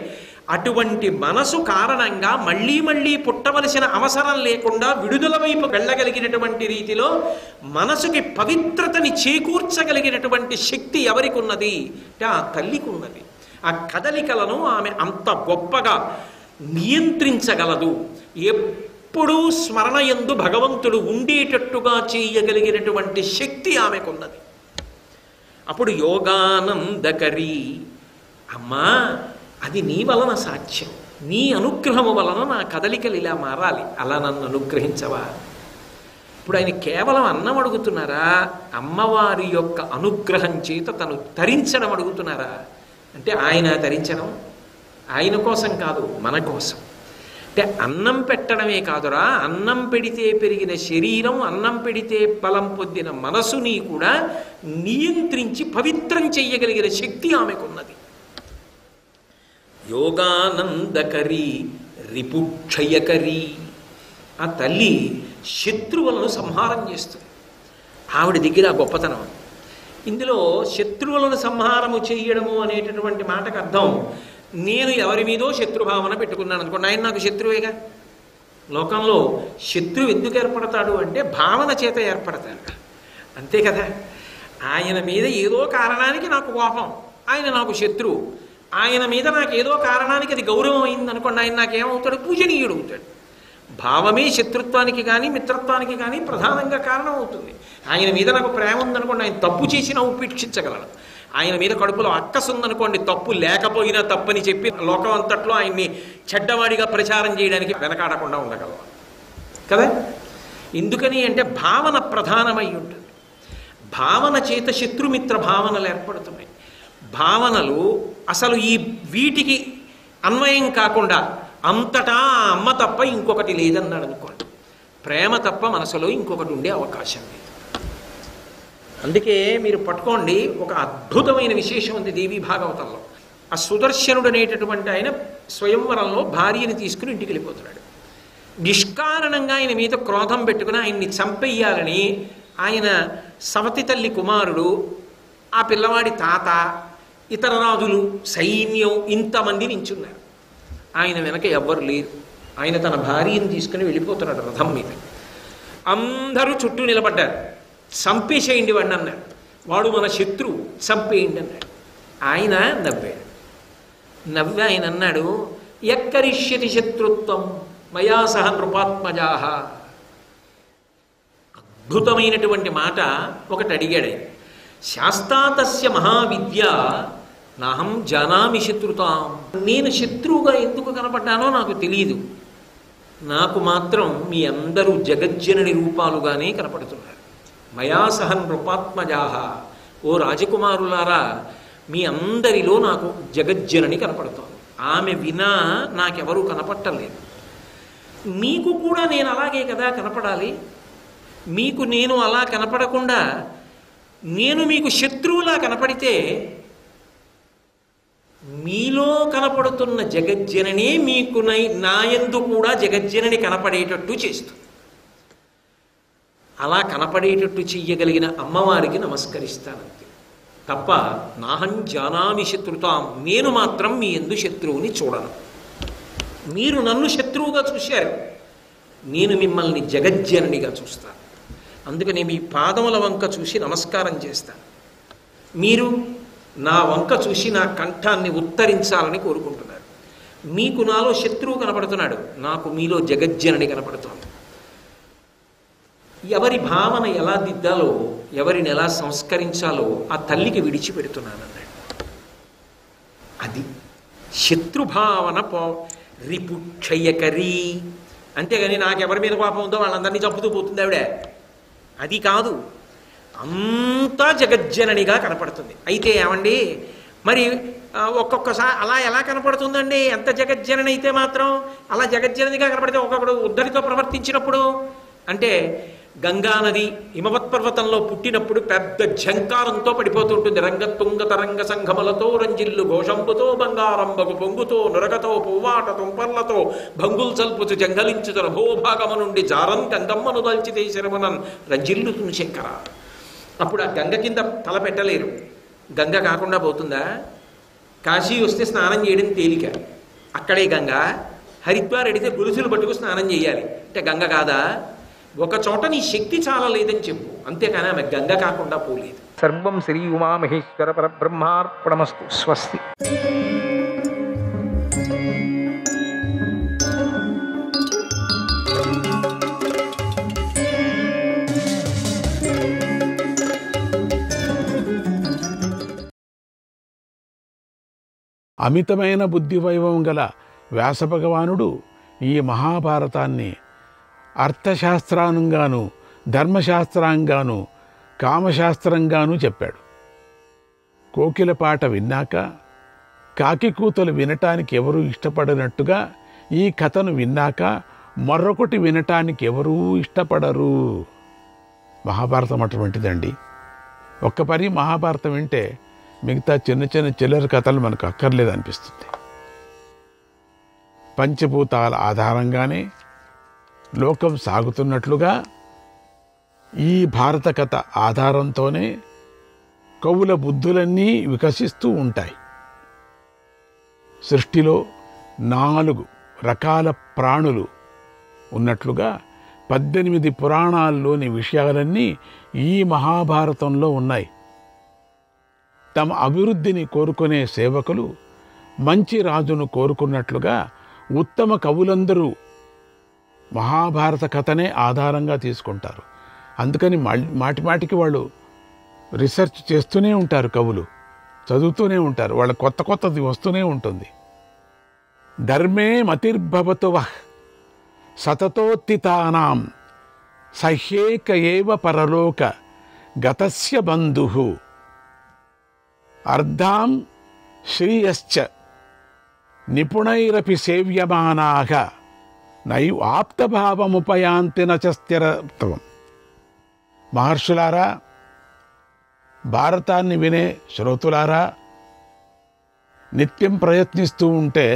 అటువంటి మనసు కారణంగా మళ్ళీ మళ్ళీ పుట్టవలసిన అవసరం లేకుండా విడుదల వైపు వెళ్ళగలిగినటువంటి రీతిలో మనసుకి పవిత్రతని చేకూర్చగలిగినటువంటి శక్తి ఎవరికి ఉన్నది అంటే ఆ తల్లికి ఉన్నది. ఆ కదలికలను ఆమె అంత గొప్పగా నియంత్రించగలదు. ఎప్పుడూ స్మరణయందు భగవంతుడు ఉండేటట్టుగా చేయగలిగినటువంటి శక్తి ఆమెకున్నది. అప్పుడు యోగానందకరి, అమ్మా అది నీ వలన సాధ్యం, నీ అనుగ్రహము వలన నా కదలికలు ఇలా మారాలి, అలా నన్ను అనుగ్రహించవా. ఇప్పుడు ఆయన కేవలం అన్నం అడుగుతున్నారా, అమ్మవారి యొక్క అనుగ్రహం చేత తను తరించడం అడుగుతున్నారా అంటే, ఆయన తరించడం ఆయన కోసం కాదు, మన కోసం. అంటే అన్నం పెట్టడమే కాదురా, అన్నం పెడితే పెరిగిన శరీరం, అన్నం పెడితే బలం పొందిన మనసుని కూడా నియంత్రించి పవిత్రం చెయ్యగలిగిన శక్తి ఆమెకున్నది. యోగానందకరి రిపుక్షయకరి, ఆ తల్లి శత్రువులను సంహారం చేస్తుంది. ఆవిడ దగ్గర గొప్పతనం. ఇందులో శత్రువులను సంహారము చేయడము అనేటటువంటి మాటకు అర్థం, నేను ఎవరి మీదో శత్రుభావన పెట్టుకున్నాను అనుకోండి, ఆయన నాకు శత్రువేగా. లోకంలో శత్రువు ఎందుకు ఏర్పడతాడు అంటే భావన చేత ఏర్పడతాడు, అంతే కదా. ఆయన మీద ఏదో కారణానికి నాకు కోపం, ఆయన నాకు శత్రువు. ఆయన మీద నాకు ఏదో కారణానికి అది గౌరవం అయింది అనుకోండి, ఆయన నాకేమవుతాడు, పూజనీయుడు అవుతాడు. భావమే శత్రుత్వానికి కానీ మిత్రత్వానికి కానీ ప్రధానంగా కారణం అవుతుంది. ఆయన మీద నాకు ప్రేమ ఉందనుకోండి, ఆయన తప్పు చేసినా ఉపేక్షించగలను. ఆయన మీద కడుపులో అక్కసు ఉందనుకోండి, తప్పు లేకపోయినా తప్పని చెప్పి లోకం అంతట్లో ఆయన్ని చెడ్డవాడిగా ప్రచారం చేయడానికి వెనకాడకుండా ఉండగలం కదా. ఎందుకని అంటే భావన ప్రధానమై ఉంటుంది. భావన చేత శత్రుమిత్ర భావనలు ఏర్పడుతున్నాయి. భావనలు అసలు ఈ వీటికి అన్వయం కాకుండా అంతటా అమ్మ తప్ప ఇంకొకటి లేదన్నాడు అనుకోండి, ప్రేమ తప్ప మనసులో ఇంకొకటి ఉండే అవకాశం లేదు. అందుకే మీరు పట్టుకోండి, ఒక అద్భుతమైన విశేషం ఉంది దేవీ భాగవతంలో. ఆ సుదర్శనుడు అనేటటువంటి ఆయన స్వయంవరంలో భార్యని తీసుకుని ఇంటికి వెళ్ళిపోతున్నాడు. నిష్కారణంగా ఆయన మీద క్రోధం పెట్టుకుని ఆయన్ని చంపేయాలని ఆయన సవతి తల్లి కుమారుడు, ఆ పిల్లవాడి తాత, ఇతర రాజులు, సైన్యం ఇంతమంది నించున్నారు. ఆయన వెనక ఎవ్వరు లేరు. ఆయన తన భార్యను తీసుకుని వెళ్ళిపోతున్నాడు రథం మీద. అందరూ చుట్టూ నిలబడ్డారు. చంపేసేయండి వాడిని అన్నాడు. వాడు మన శత్రువు, చంపేయండి అన్నాడు. ఆయన నవ్వాడు. నవ్వి ఆయన అన్నాడు, యక్కరిష్యతి శత్రుత్వం మయా సహ నృపాత్మజాహ. అద్భుతమైనటువంటి మాట ఒకటి అడిగాడు ఆయన. శాస్తాతస్య మహావిద్య నాహం జానామి శత్రుతాం. నేను శత్రువుగా ఎందుకు కనపడ్డానో నాకు తెలియదు, నాకు మాత్రం మీ అందరూ జగజ్జనని రూపాలుగానే కనపడుతున్నారు. మయా సహ నృపాత్మజాహ, ఓ రాజకుమారులారా, మీ అందరిలో నాకు జగజ్జనని కనపడుతోంది. ఆమె వినా నాకెవరూ కనపట్టలేదు. మీకు కూడా నేను అలాగే కదా కనపడాలి. మీకు నేను అలా కనపడకుండా నేను మీకు శత్రువులా కనపడితే మీలో కనపడుతున్న జగజ్జననే మీకు నాయందు కూడా జగజ్జనని కనపడేటట్టు చేస్తుంది. అలా కనపడేటట్టు చెయ్యగలిగిన అమ్మవారికి నమస్కరిస్తానంతే తప్ప నాహం జానామి శత్రుతాం, నేను మాత్రం మీ యందు శత్రువుని చూడను. మీరు నన్ను శత్రువుగా చూశారు, నేను మిమ్మల్ని జగజ్జననిగా చూస్తాను. అందుకని మీ పాదముల వంక చూసి నమస్కారం చేస్తాను. మీరు నా వంక చూసి నా కంఠాన్ని ఉత్తరించాలని కోరుకుంటున్నారు. మీకు నాలో శత్రువు కనపడుతున్నాడు, నాకు మీలో జగజ్జనని కనపడుతోంది. ఎవరి భావన ఎలా దిద్దాలో, ఎవరిని ఎలా సంస్కరించాలో ఆ తల్లికి విడిచిపెడుతున్నానన్నాడు. అది శత్రుభావన రిపుక్షయకరీ. అంతేగాని నాకెవరి మీద కోపం ఉందో వాళ్ళందరినీ చంపుతూ పోతుంది ఆవిడ. అది కాదు, అంతా జగజ్జననిగా కనపడుతుంది. అయితే ఏమండి మరి ఒక్కొక్కసారి అలా ఎలా కనపడుతుందండి? ఎంత జగజ్జనని అయితే మాత్రం అలా జగజ్జననిగా కనపడితే ఒక్కొక్కడు ఉద్ధరితో ప్రవర్తించినప్పుడు అంటే గంగానది హిమవత్ పర్వతంలో పుట్టినప్పుడు పెద్ద ఝంకారంతో పడిపోతుంటుంది. రంగతుంగ తరంగ సంఘములతో రంజిల్లు ఘోషంబుతో బంగారంబగు పొంగుతో నురగతో పువ్వాట తుంపర్లతో భంగుల్ చల్పుచు జంగలించుతున్న భూభాగము నుండి జారం గంగమ్మను దల్చితే శరమునన్ రంజిల్లుతును శంకర. అప్పుడు ఆ గంగ కింద తల పెట్టలేరు. గంగ కాకుండా పోతుందా? కాశీ వస్తే స్నానం చేయడం తేలిక, అక్కడే గంగ. హరిద్వార్ అడిగితే గొలుసులు పట్టుకు స్నానం చేయాలి అంటే గంగ కాదా? ఒక చోట నీ శక్తి చాలా లేదని చెప్పు, అంతేకాని ఆమె గంగ కాకుండా పోలేదు. సర్వం శ్రీ ఉమామహేశ్వర పరబ్రహ్మార్పణమస్తు. స్వస్తి. అమితమైన బుద్ధి వైభవం గల వ్యాసభగవానుడు ఈ మహాభారతాన్ని అర్థశాస్త్రాంగాను ధర్మశాస్త్రాంగాను కామశాస్త్రంగాను చెప్పాడు. కోకిల పాట విన్నాక కాకి కూతలు వినటానికి ఎవరూ ఇష్టపడినట్టుగా ఈ కథను విన్నాక మరొకటి వినటానికి ఎవరూ ఇష్టపడరు. మహాభారతం అటువంటిదండి. ఒక్క పరి మహాభారతం వింటే మిగతా చిన్న చిన్న చిల్లర కథలు మనకు అక్కర్లేదనిపిస్తుంది. పంచభూతాల ఆధారంగానే లోకం సాగుతున్నట్లుగా ఈ భారత కథ ఆధారంతోనే కవుల బుద్ధులన్నీ వికసిస్తూ ఉంటాయి. సృష్టిలో 4 రకాల ప్రాణులు ఉన్నట్లుగా 18 పురాణాల్లోని విషయాలన్నీ ఈ మహాభారతంలో ఉన్నాయి. తమ అభివృద్ధిని కోరుకునే సేవకులు మంచి రాజును కోరుకున్నట్లుగా ఉత్తమ కవులందరూ మహాభారత కథనే ఆధారంగా తీసుకుంటారు. అందుకని మాటిమాటికి వాళ్ళు రీసెర్చ్ చేస్తూనే ఉంటారు, కవులు చదువుతూనే ఉంటారు, వాళ్ళ కొత్త కొత్తది వస్తూనే ఉంటుంది. ధర్మే మతిర్భవతు వః సతతోత్థితానాం సహ్యేక ఏవ పరలోక గతస్య బంధుః అర్ధాం శ్రీయశ్చ నిపుణైరపి సేవ్యమానాః నైవ ఆప్తభావముపయాంతి నచ స్థిరత్వం. మహర్షులారా, భారతాన్ని వినే శ్రోతులారా, నిత్యం ప్రయత్నిస్తూ ఉంటే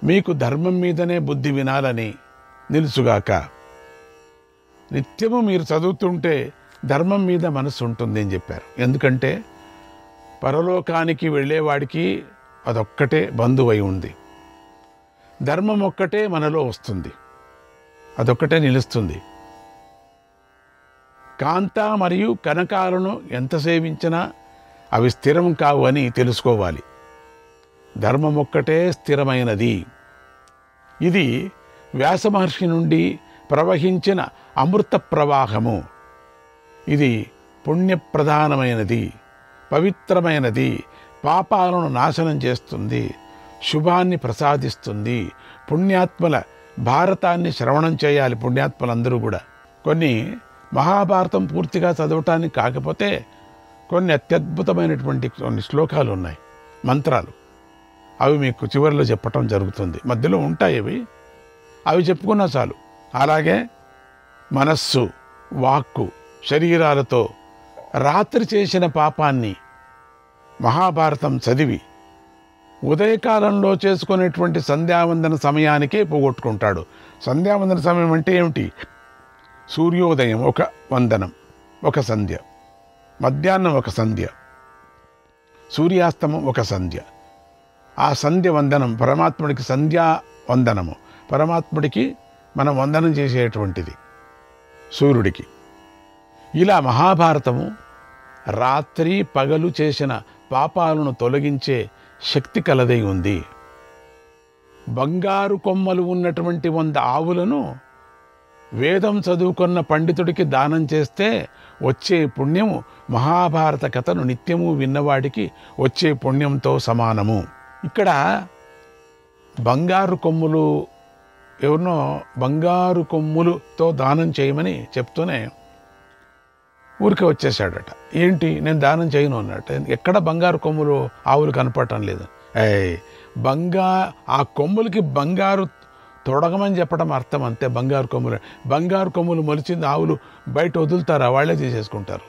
మీకు ధర్మం మీదనే బుద్ధి వినాలని నిలుచుగాక. నిత్యము మీరు చదువుతుంటే ధర్మం మీద మనసు ఉంటుంది అని చెప్పారు. ఎందుకంటే పరలోకానికి వెళ్ళేవాడికి అదొక్కటే బంధువై ఉంది. ధర్మం ఒక్కటే మనలో వస్తుంది, అదొక్కటే నిలుస్తుంది. కాంత మరియు కనకాలను ఎంత సేవించినా అవి స్థిరం కావు అని తెలుసుకోవాలి. ధర్మం ఒక్కటే స్థిరమైనది. ఇది వ్యాస మహర్షి నుండి ప్రవహించిన అమృత ప్రవాహము. ఇది పుణ్యప్రధానమైనది, పవిత్రమైనది, పాపాలను నాశనం చేస్తుంది, శుభాన్ని ప్రసాదిస్తుంది. పుణ్యాత్మల భారతాన్ని శ్రవణం చేయాలి పుణ్యాత్మలందరూ కూడా. కొన్ని మహాభారతం పూర్తిగా చదవటానికి కాకపోతే కొన్ని అత్యద్భుతమైనటువంటి కొన్ని శ్లోకాలు ఉన్నాయి, మంత్రాలు. అవి మీకు చివరిలో చెప్పటం జరుగుతుంది. మధ్యలో ఉంటాయి అవి చెప్పుకున్నా చాలు. అలాగే మనస్సు, వాక్కు, శరీరాలతో రాత్రి చేసిన పాపాన్ని మహాభారతం చదివి ఉదయకాలంలో చేసుకునేటువంటి సంధ్యావందన సమయానికే పోగొట్టుకుంటాడు. సంధ్యావందన సమయం అంటే ఏమిటి? సూర్యోదయం ఒక వందనం, ఒక సంధ్య, మధ్యాహ్నం ఒక సంధ్య, సూర్యాస్తమం ఒక సంధ్య. ఆ సంధ్య వందనం పరమాత్ముడికి సంధ్యా వందనము, పరమాత్ముడికి మనం వందనం చేసేటువంటిది. సూర్యుడికి. ఇలా మహాభారతము రాత్రి పగలు చేసిన పాపాలను తొలగించే శక్తి కలదై ఉంది. బంగారు కొమ్మలు ఉన్నటువంటి 100 ఆవులను వేదం చదువుకున్న పండితుడికి దానం చేస్తే వచ్చే పుణ్యము మహాభారత కథను నిత్యము విన్నవాడికి వచ్చే పుణ్యంతో సమానము. ఇక్కడ బంగారు కొమ్ములు ఎవరినో బంగారు కొమ్ములతో దానం చేయమని చెప్తూనే ఊరికే వచ్చేసాడట. ఏంటి నేను దానం చేయను అన్నట్టు. ఎక్కడ బంగారు కొమ్ములు ఆవులు కనపడటం లేదు. ఆ కొమ్ములకి బంగారు తొడగమని చెప్పడం అర్థం అంతే. బంగారు కొమ్ములు మొలిచింది ఆవులు బయట వదులుతారా? వాళ్ళే తీసేసుకుంటారు.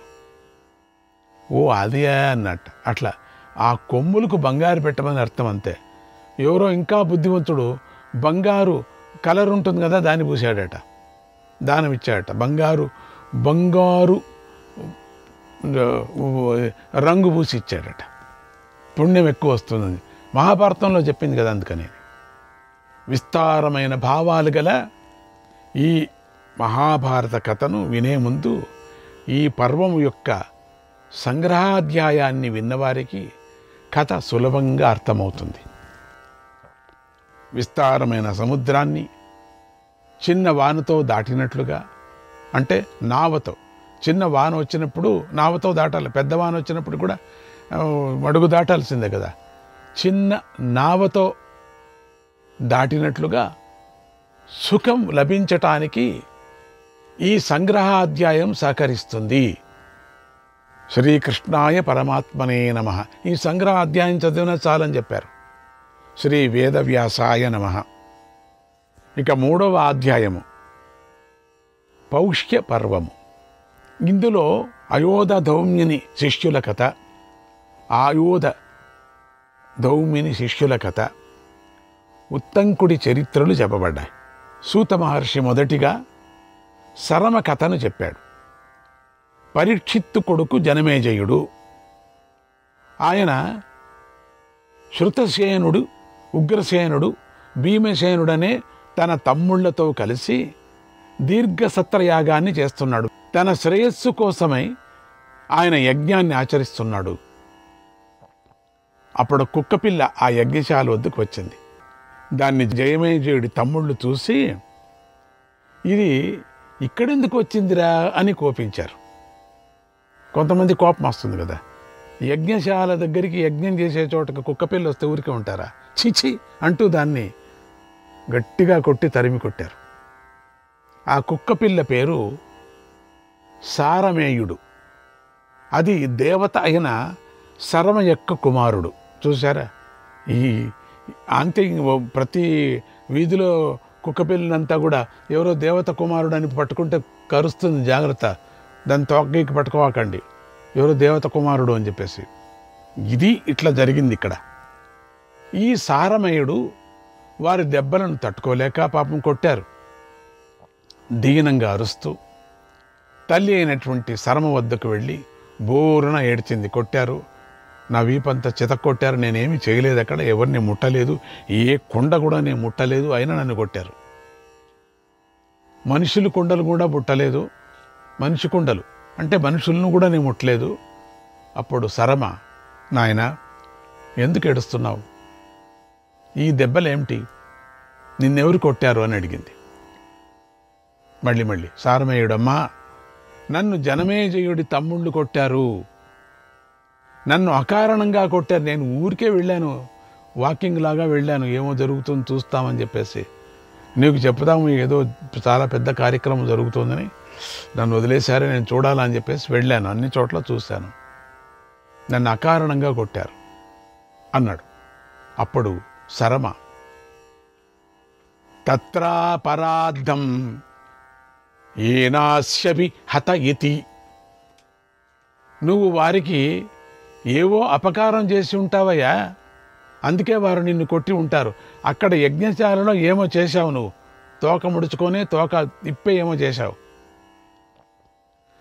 ఓ అదే అన్నట్టు. అట్లా ఆ కొమ్ములకు బంగారు పెట్టమని అర్థం అంతే. ఎవరో ఇంకా బుద్ధివంతుడు బంగారు కలర్ ఉంటుంది కదా దాన్ని పూసాడట, దానం ఇచ్చాడట. బంగారు రంగు పూసి ఇచ్చాడట. పుణ్యం ఎక్కువ వస్తుందని మహాభారతంలో చెప్పింది కదా. అందుకని విస్తారమైన భావాలు గల ఈ మహాభారత కథను వినే ముందు ఈ పర్వం యొక్క సంగ్రహాధ్యాయాన్ని విన్నవారికి కథ సులభంగా అర్థమవుతుంది. విస్తారమైన సముద్రాన్ని చిన్న వానతో దాటినట్లుగా, అంటే నావతో. చిన్న వాన వచ్చినప్పుడు నావతో దాటాలి, పెద్ద వాన వచ్చినప్పుడు కూడా మడుగు దాటాల్సిందే కదా. చిన్న నావతో దాటినట్లుగా సుఖం లభించటానికి ఈ సంగ్రహాధ్యాయం సహకరిస్తుంది. శ్రీకృష్ణాయ పరమాత్మనే నమః. ఈ సంగ్రహాధ్యాయం చదివినా చాలని చెప్పారు. శ్రీ వేదవ్యాసాయ నమః. ఇక 3వ అధ్యాయము పౌష్య పర్వము. ఇందులో అయోధ ధౌమ్యుని శిష్యుల కథ, ఆయోధ ధౌమ్యుని శిష్యుల కథ, ఉత్తంకుడి చరిత్రలు చెప్పబడ్డాయి. సూత మహర్షి మొదటిగా సరమ కథను చెప్పాడు. పరీక్షిత్తు కొడుకు జనమేజయుడు. ఆయన శృతసేనుడు, ఉగ్రసేనుడు, భీమసేనుడనే తన తమ్ముళ్లతో కలిసి దీర్ఘసత్రయాగాన్ని చేస్తున్నాడు. తన శ్రేయస్సు కోసమై ఆయన యజ్ఞాన్ని ఆచరిస్తున్నాడు. అప్పుడు కుక్కపిల్ల ఆ యజ్ఞశాల వద్దకు వచ్చింది. దాన్ని జయమేజయుడి తమ్ముళ్ళు చూసి ఇది ఇక్కడెందుకు వచ్చిందిరా అని కోపించారు. కొంతమంది కోపం వస్తుంది కదా. యజ్ఞశాల దగ్గరికి యజ్ఞం చేసే చోటకి కుక్కపిల్ల వస్తే ఊరికే ఉంటారా? చిచి అంటూ దాన్ని గట్టిగా కొట్టి తరిమి కొట్టారు. ఆ కుక్కపిల్ల పేరు సారమేయుడు. అది దేవత అయిన శరమ యొక్క కుమారుడు. చూసారా? ఈ అంతే. ప్రతి వీధిలో కుక్కపిల్లంతా కూడా ఎవరో దేవత కుమారుడు అని పట్టుకుంటే కరుస్తుంది, జాగ్రత్త, దాన్ని తోకగీకి పట్టుకోవాకండి, ఎవరో దేవత కుమారుడు అని చెప్పేసి. ఇది ఇట్లా జరిగింది ఇక్కడ. ఈ సారమేయుడు వారి దెబ్బలను తట్టుకోలేక పాపం కొట్టారు. దీనంగా అరుస్తూ తల్లి అయినటువంటి శరమ వద్దకు వెళ్ళి బోరున ఏడ్చింది. కొట్టారు, నా వీపంతా చితక్కొట్టారు, నేనేమి చేయలేదు, అక్కడ ఎవరిని ముట్టలేదు, ఏ కుండ కూడా నేను ముట్టలేదు, అయినా నన్ను కొట్టారు. మనుషులు కుండలు కూడా ముట్టలేదు, మనిషి కుండలు అంటే మనుషులను కూడా నేను ముట్టలేదు. అప్పుడు శరమ, నాయన ఎందుకు ఏడుస్తున్నావు? ఈ దెబ్బలేమిటి? నిన్నెవరు కొట్టారు అని అడిగింది. మళ్ళీ సారమేయుడమ్మా, నన్ను జనమేజయుడి తమ్ముళ్ళు కొట్టారు, నన్ను అకారణంగా కొట్టారు. నేను ఊరికే వెళ్ళాను, వాకింగ్ లాగా వెళ్ళాను, ఏమో జరుగుతుంది చూస్తామని చెప్పేసి. నీకు చెప్తాము ఏదో చాలా పెద్ద కార్యక్రమం జరుగుతుందని, నన్ను వదిలేశారే, నేను చూడాలని చెప్పేసి వెళ్ళాను, అన్ని చోట్ల చూశాను, నన్ను అకారణంగా కొట్టారు అన్నాడు. అప్పుడు శరమ, తత్రాపరాధం ఏనాస్యపి హత ఇతి. నువ్వు వారికి ఏవో అపకారం చేసి ఉంటావయ్యా, అందుకే వారు నిన్ను కొట్టి ఉంటారు. అక్కడ యజ్ఞశాలలో ఏమో చేశావు, నువ్వు తోక ముడుచుకొని తోక ఇప్పే ఏమో చేశావు.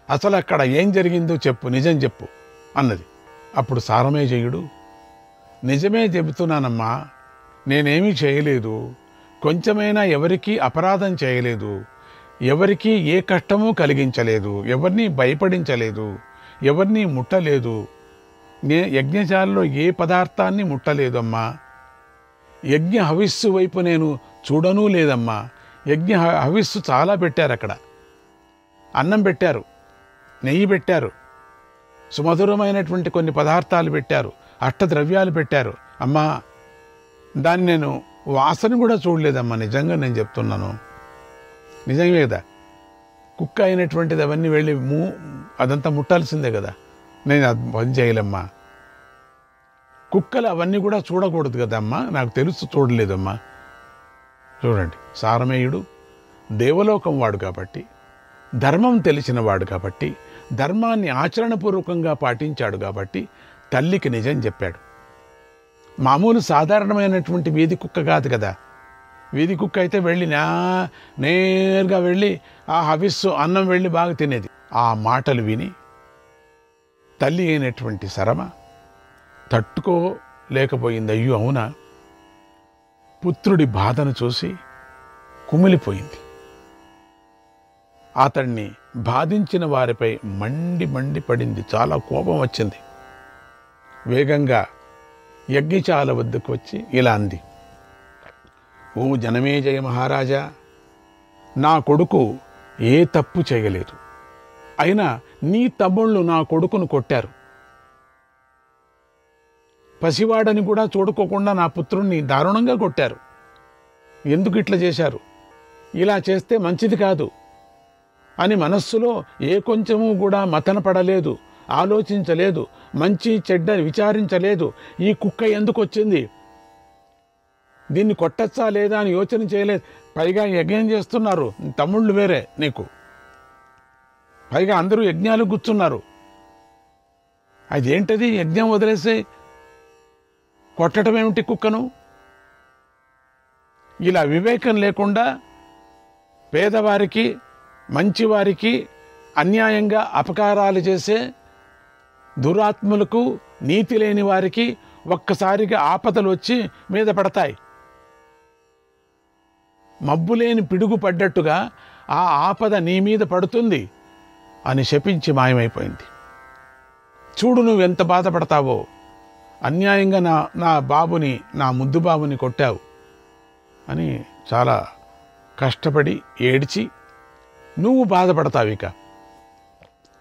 అసలు అక్కడ ఏం జరిగిందో చెప్పు, నిజం చెప్పు అన్నది. అప్పుడు సారమేజయుడు, నిజమే చెబుతున్నానమ్మా, నేనేమీ చేయలేదు, కొంచెమైనా ఎవరికీ అపరాధం చేయలేదు, ఎవరికీ ఏ కష్టమూ కలిగించలేదు, ఎవరిని భయపడించలేదు, ఎవరిని భయపడించలేదు, ఎవరిని ముట్టలేదు. యజ్ఞశాలలో ఏ పదార్థాన్ని ముట్టలేదమ్మా. యజ్ఞ హవిస్సు వైపు నేను చూడనూ లేదమ్మా. యజ్ఞ హవిస్సు చాలా పెట్టారు అక్కడ. అన్నం పెట్టారు, నెయ్యి పెట్టారు, సుమధురమైనటువంటి కొన్ని పదార్థాలు పెట్టారు, అష్టద్రవ్యాలు పెట్టారు. అమ్మా, దాన్ని నేను వాసన కూడా చూడలేదమ్మా. నిజంగా నేను చెప్తున్నాను, నిజమే కదా. కుక్క అయినటువంటిది అవన్నీ వెళ్ళి అదంతా ముట్టాల్సిందే కదా. నేను అది పని చేయలేమ్మా. కుక్కలు అవన్నీ కూడా చూడకూడదు కదమ్మా, నాకు తెలుసు, చూడలేదమ్మా. చూడండి, సారమేయుడు దేవలోకం వాడు కాబట్టి, ధర్మం తెలిసినవాడు కాబట్టి, ధర్మాన్ని ఆచరణపూర్వకంగా పాటించాడు కాబట్టి తల్లికి నిజం చెప్పాడు. మామూలు సాధారణమైనటువంటి వీధి కుక్క కాదు కదా. వీధి కుక్క అయితే వెళ్ళి నేరుగా వెళ్ళి ఆ హవిస్సు అన్నం వెళ్ళి బాగా తినేది. ఆ మాటలు విని తల్లి అయినటువంటి సరమ తట్టుకోలేకపోయింది. అయ్యో అవునా, పుత్రుడి బాధను చూసి కుమిలిపోయింది. అతన్ని బాధించిన వారిపై మండి పడింది. చాలా కోపం వచ్చింది. వేగంగా యజ్ఞశాల వద్దకు వచ్చి ఇలా అంది, ఓ జనమేజయ మహారాజా, నా కొడుకు ఏ తప్పు చేయలేదు, అయినా నీ తమ్ముళ్ళు నా కొడుకును కొట్టారు. పసివాడని కూడా చూడుకోకుండా నా పుత్రుణ్ణి దారుణంగా కొట్టారు. ఎందుకు ఇట్లా చేశారు? ఇలా చేస్తే మంచిది కాదు అని మనస్సులో ఏ కొంచెము కూడా మతన పడలేదు, ఆలోచించలేదు, మంచి చెడ్డ విచారించలేదు. ఈ కుక్క ఎందుకు వచ్చింది, దీన్ని కొట్టచ్చా లేదా అని యోచన చేయలేదు. పైగా యజ్ఞం చేస్తున్నారు, తమ్ముళ్ళు వేరే నీకు, పైగా అందరూ యజ్ఞాలు కూర్చున్నారు. అదేంటది, యజ్ఞం వదిలేసి కొట్టడం ఏమిటి కుక్కను? ఇలా వివేకం లేకుండా పేదవారికి, మంచివారికి అన్యాయంగా అపకారాలు చేసే దురాత్ములకు, నీతి లేని వారికి ఒక్కసారిగా ఆపదలు వచ్చి మీద పడతాయి. మబ్బులేని పిడుగు పడ్డట్టుగా ఆ ఆపద నీ మీద పడుతుంది అని శపించి మాయమైపోయింది. చూడు నువ్వెంత బాధపడతావో, అన్యాయంగా నా బాబుని, నా ముద్దు బాబుని కొట్టావు అని చాలా కష్టపడి ఏడ్చి నువ్వు బాధపడతావు. ఇక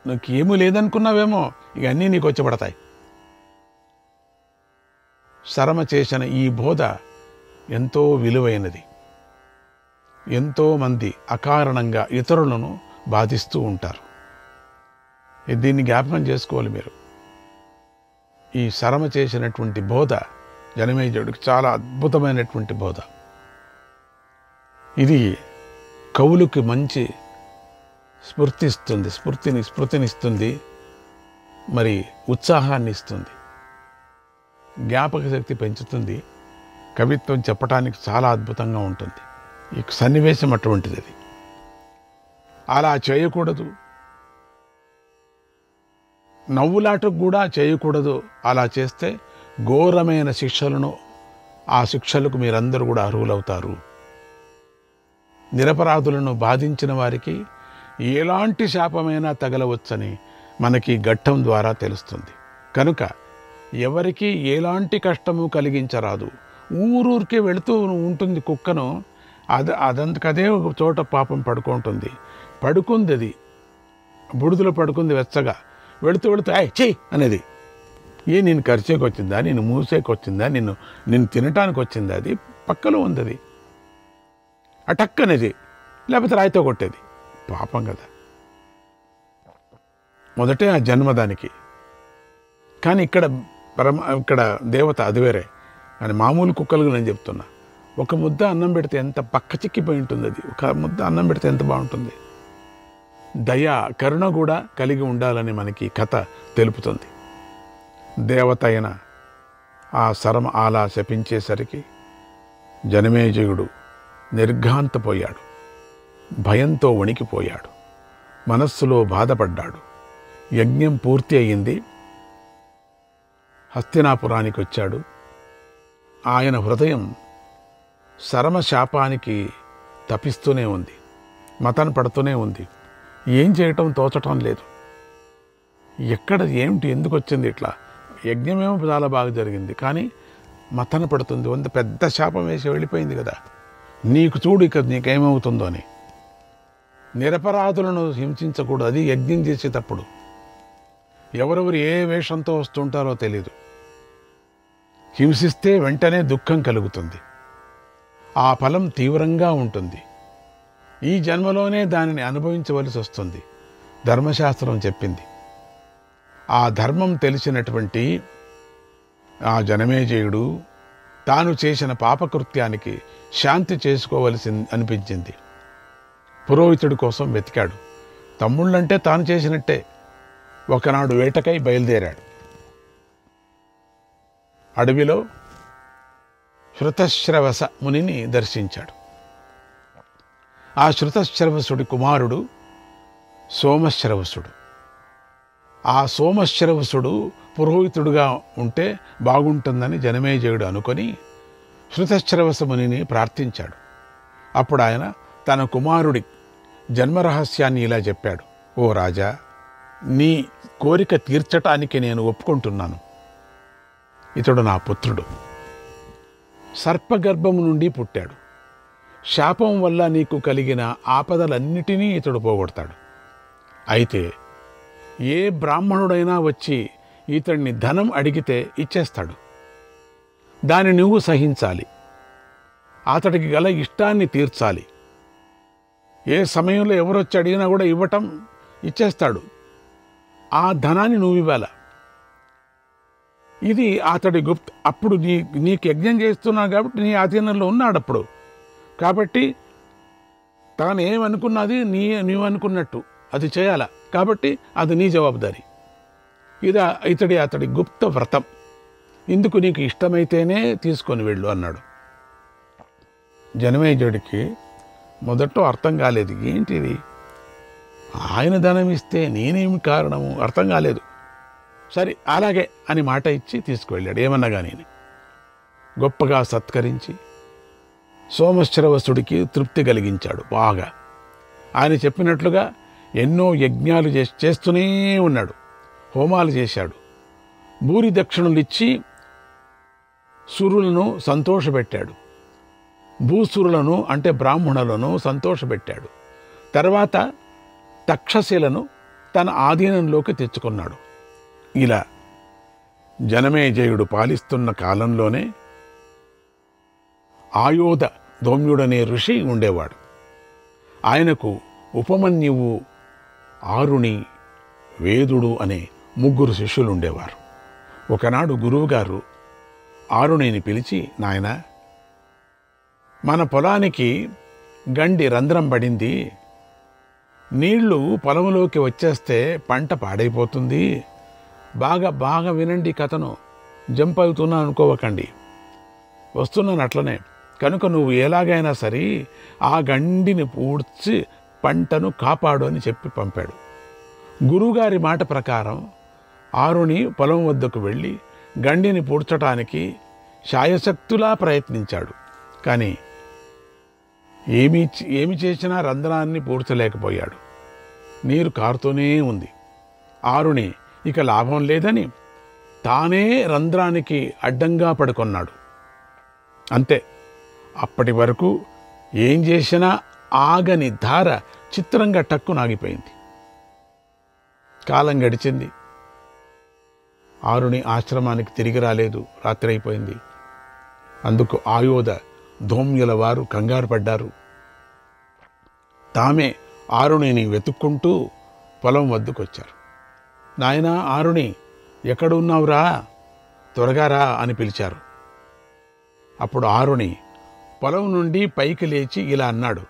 నీకు ఏమీ లేదనుకున్నావేమో, ఇక అన్నీ నీకు వచ్చి పడతాయి. సరమ చేసిన ఈ బోధ ఎంతో విలువైనది. ఎంతోమంది అకారణంగా ఇతరులను బాధిస్తూ ఉంటారు. దీన్ని జ్ఞాపకం చేసుకోవాలి మీరు. ఈ సరమ చేసినటువంటి బోధ జనమేజయుడికి చాలా అద్భుతమైనటువంటి బోధ. ఇది కవులకి మంచి స్ఫూర్తినిస్తుంది, మరి ఉత్సాహాన్ని ఇస్తుంది, జ్ఞాపక శక్తి పెంచుతుంది, కవిత్వం చెప్పటానికి చాలా అద్భుతంగా ఉంటుంది. ఈ సన్నివేశం అటువంటిది. అది అలా చేయకూడదు, నవ్వులాటకు కూడా చేయకూడదు. అలా చేస్తే ఘోరమైన శిక్షలను, ఆ శిక్షలకు మీరందరూ కూడా అర్హులవుతారు. నిరపరాధులను బాధించిన వారికి ఎలాంటి శాపమైనా తగలవచ్చని మనకి ఘట్టం ద్వారా తెలుస్తుంది. కనుక ఎవరికి ఎలాంటి కష్టము కలిగించరాదు. ఊరూరికే వెళుతూ ఉంటుంది కుక్కను, అదంతకదే ఒక చోట పాపం పడుకుంటుంది. అది బుడిదలో పడుకుంది వెచ్చగా. వెళుతూ చెయ్యి అనేది, నేను ఖర్చేకి వచ్చిందా, నేను మూసేకి వచ్చిందా, నిన్ను తినటానికి వచ్చిందా? అది పక్కలో ఉంది. అది అటక్కనేది, లేకపోతే రాయితో కొట్టేది. పాపం కదా, మొదటే ఆ జన్మదానికి. కానీ ఇక్కడ దేవత అది వేరే. కానీ మామూలు కుక్కలుగా నేను చెప్తున్నా, ఒక ముద్ద అన్నం పెడితే ఎంత పక్క చిక్కిపోయి ఉంటుంది. అది ఒక ముద్ద అన్నం పెడితే ఎంత బాగుంటుంది. దయ, కరుణ కూడా కలిగి ఉండాలని మనకి కథ తెలుపుతుంది. దేవత అయిన ఆ సరమ అలా శపించేసరికి జనమేజయుడు నిర్ఘాంతపోయాడు, భయంతో వణికిపోయాడు, మనస్సులో బాధపడ్డాడు. యజ్ఞం పూర్తి అయ్యింది. హస్తినాపురానికి వచ్చాడు. ఆయన హృదయం సరమ శాపానికి తపిస్తూనే ఉంది. మతన పడుతూనే ఉంది. ఏం చేయటం తోచటం లేదు. ఎక్కడ ఏమిటి, ఎందుకు వచ్చింది ఇట్లా? యజ్ఞమేమో చాలా బాగా జరిగింది, కానీ మతన పడుతుంది. వంద పెద్ద శాపం వేసి వెళ్ళిపోయింది కదా, నీకు చూడు ఇక నీకేమవుతుందో అని. నిరపరాధులను హింసించకూడదు, అది యజ్ఞం చేసేటప్పుడు. ఎవరెవరు ఏ వేషంతో వస్తుంటారో తెలీదు. హింసిస్తే వెంటనే దుఃఖం కలుగుతుంది, ఆ ఫలం తీవ్రంగా ఉంటుంది. ఈ జన్మలోనే దానిని అనుభవించవలసి వస్తుంది. ధర్మశాస్త్రం చెప్పింది. ఆ ధర్మం తెలిసినటువంటి ఆ జనమేజయుడు తాను చేసిన పాపకృత్యానికి శాంతి చేసుకోవలసి అనిపించింది. పురోహితుడి కోసం వెతికాడు. తమ్ముళ్ళంటే తాను చేసినట్టే. ఒకనాడు వేటకై బయలుదేరాడు. అడవిలో శృతశ్రవస మునిని దర్శించాడు. ఆ శృతశ్రవసుడి కుమారుడు సోమశ్రవసుడు. ఆ సోమశ్రవసుడు పురోహితుడుగా ఉంటే బాగుంటుందని జనమేజయుడు అనుకొని శృతశ్రవస మునిని ప్రార్థించాడు. అప్పుడు ఆయన తన కుమారుడి జన్మరహస్యాన్ని ఇలా చెప్పాడు. ఓ రాజా, నీ కోరిక తీర్చటానికి నేను ఒప్పుకుంటున్నాను. ఇతడు నా పుత్రుడు. సర్పగర్భము నుండి పుట్టాడు. శాపం వల్ల నీకు కలిగిన ఆపదలన్నిటినీ ఇతడు పోగొడతాడు. అయితే ఏ బ్రాహ్మణుడైనా వచ్చి ఇతడిని ధనం అడిగితే ఇచ్చేస్తాడు. దాన్ని నువ్వు సహించాలి. అతడికి గల ఇష్టాన్ని తీర్చాలి. ఏ సమయంలో ఎవరొచ్చి అడిగినా కూడా ఇచ్చేస్తాడు. ఆ ధనాన్ని నువ్వు ఇవ్వాల. ఇది అతడి గుప్త. అప్పుడు నీకు యజ్ఞం చేస్తున్నావు కాబట్టి నీ ఆధీనంలో ఉన్నాడు అప్పుడు. కాబట్టి తాను ఏమనుకున్నది నీవు అనుకున్నట్టు అది చేయాల. కాబట్టి అది నీ జవాబుదారీ. ఇది అతడి గుప్త వ్రతం. ఇందుకు నీకు ఇష్టమైతేనే తీసుకొని వెళ్ళు అన్నాడు. జనమేజయుడికి మొదట్లో అర్థం కాలేదు. ఏంటిది, ఆయన ధనం ఇస్తే నేనేమి కారణము, అర్థం కాలేదు. సరే అలాగే అని మాట ఇచ్చి తీసుకువెళ్ళాడు. ఏమన్నా కానీ గొప్పగా సత్కరించి సోమశ్రవసుడికి తృప్తి కలిగించాడు బాగా. ఆయన చెప్పినట్లుగా ఎన్నో యజ్ఞాలు చేస్తూనే ఉన్నాడు. హోమాలు చేశాడు. భూరి దక్షిణలు ఇచ్చి సురులను సంతోషపెట్టాడు. భూసురులను అంటే బ్రాహ్మణులను సంతోషపెట్టాడు. తర్వాత తక్షశిలను తన ఆధీనంలోకి తెచ్చుకున్నాడు. ఇలా జనమేజయుడు పాలిస్తున్న కాలంలోనే ఆయోధ ధౌమ్యుడనే ఋషి ఉండేవాడు. ఆయనకు ఉపమన్యువు, ఆరుణి, వేదుడు అనే 3 శిష్యులు ఉండేవారు. ఒకనాడు గురువుగారు ఆరుణిని పిలిచి, నాయన, మన పొలానికి గండి రంధ్రం పడింది. నీళ్లు పొలంలోకి వచ్చేస్తే పంట పాడైపోతుంది. బాగా వినండి కథను. జంప్ అవుతున్నా అనుకోవకండి. వస్తున్నాను అట్లనే. కనుక నువ్వు ఎలాగైనా సరే ఆ గండిని పూడ్చి పంటను కాపాడు అని చెప్పి పంపాడు. గురువుగారి మాట ప్రకారం ఆరుని పొలం వద్దకు వెళ్ళి గండిని పూడ్చటానికి శాయశక్తులా ప్రయత్నించాడు. కానీ ఏమి చేసినా రంధ్రాన్ని పూడ్చలేకపోయాడు. నీరు కారుతూనే ఉంది. ఆరుని ఇక లాభం లేదని తానే రంధ్రానికి అడ్డంగా పడుకున్నాడు. అంతే. అప్పటి వరకు ఏం చేసినా ఆగని ధార చిత్రంగా టక్కునాగిపోయింది. కాలం గడిచింది. ఆరుని ఆశ్రమానికి తిరిగి రాలేదు. రాత్రి అయిపోయింది. అందుకు ఆయోధ ధౌమ్యుల వారు కంగారు పడ్డారు. తామే ఆరుణిని వెతుక్కుంటూ పొలం వద్దకు వచ్చారు. నాయనా ఆరుణి, ఎక్కడున్నావురా, త్వరగా రా అని పిలిచారు. అప్పుడు ఆరుణి పొలం నుండి పైకి లేచి ఇలా అన్నాడు.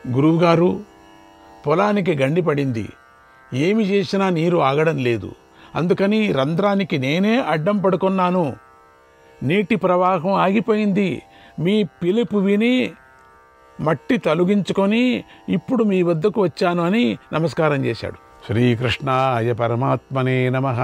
గురువుగారు, పొలానికి గండి పడింది. ఏమి చేసినా నీరు ఆగడం లేదు. అందుకని రంధ్రానికి నేనే అడ్డం పడుకున్నాను. నీటి ప్రవాహం ఆగిపోయింది. మీ పిలుపు విని మట్టి తొలగించుకొని ఇప్పుడు మీ వద్దకు వచ్చాను అని నమస్కారం చేశాడు. శ్రీకృష్ణాయ పరమాత్మనే నమః.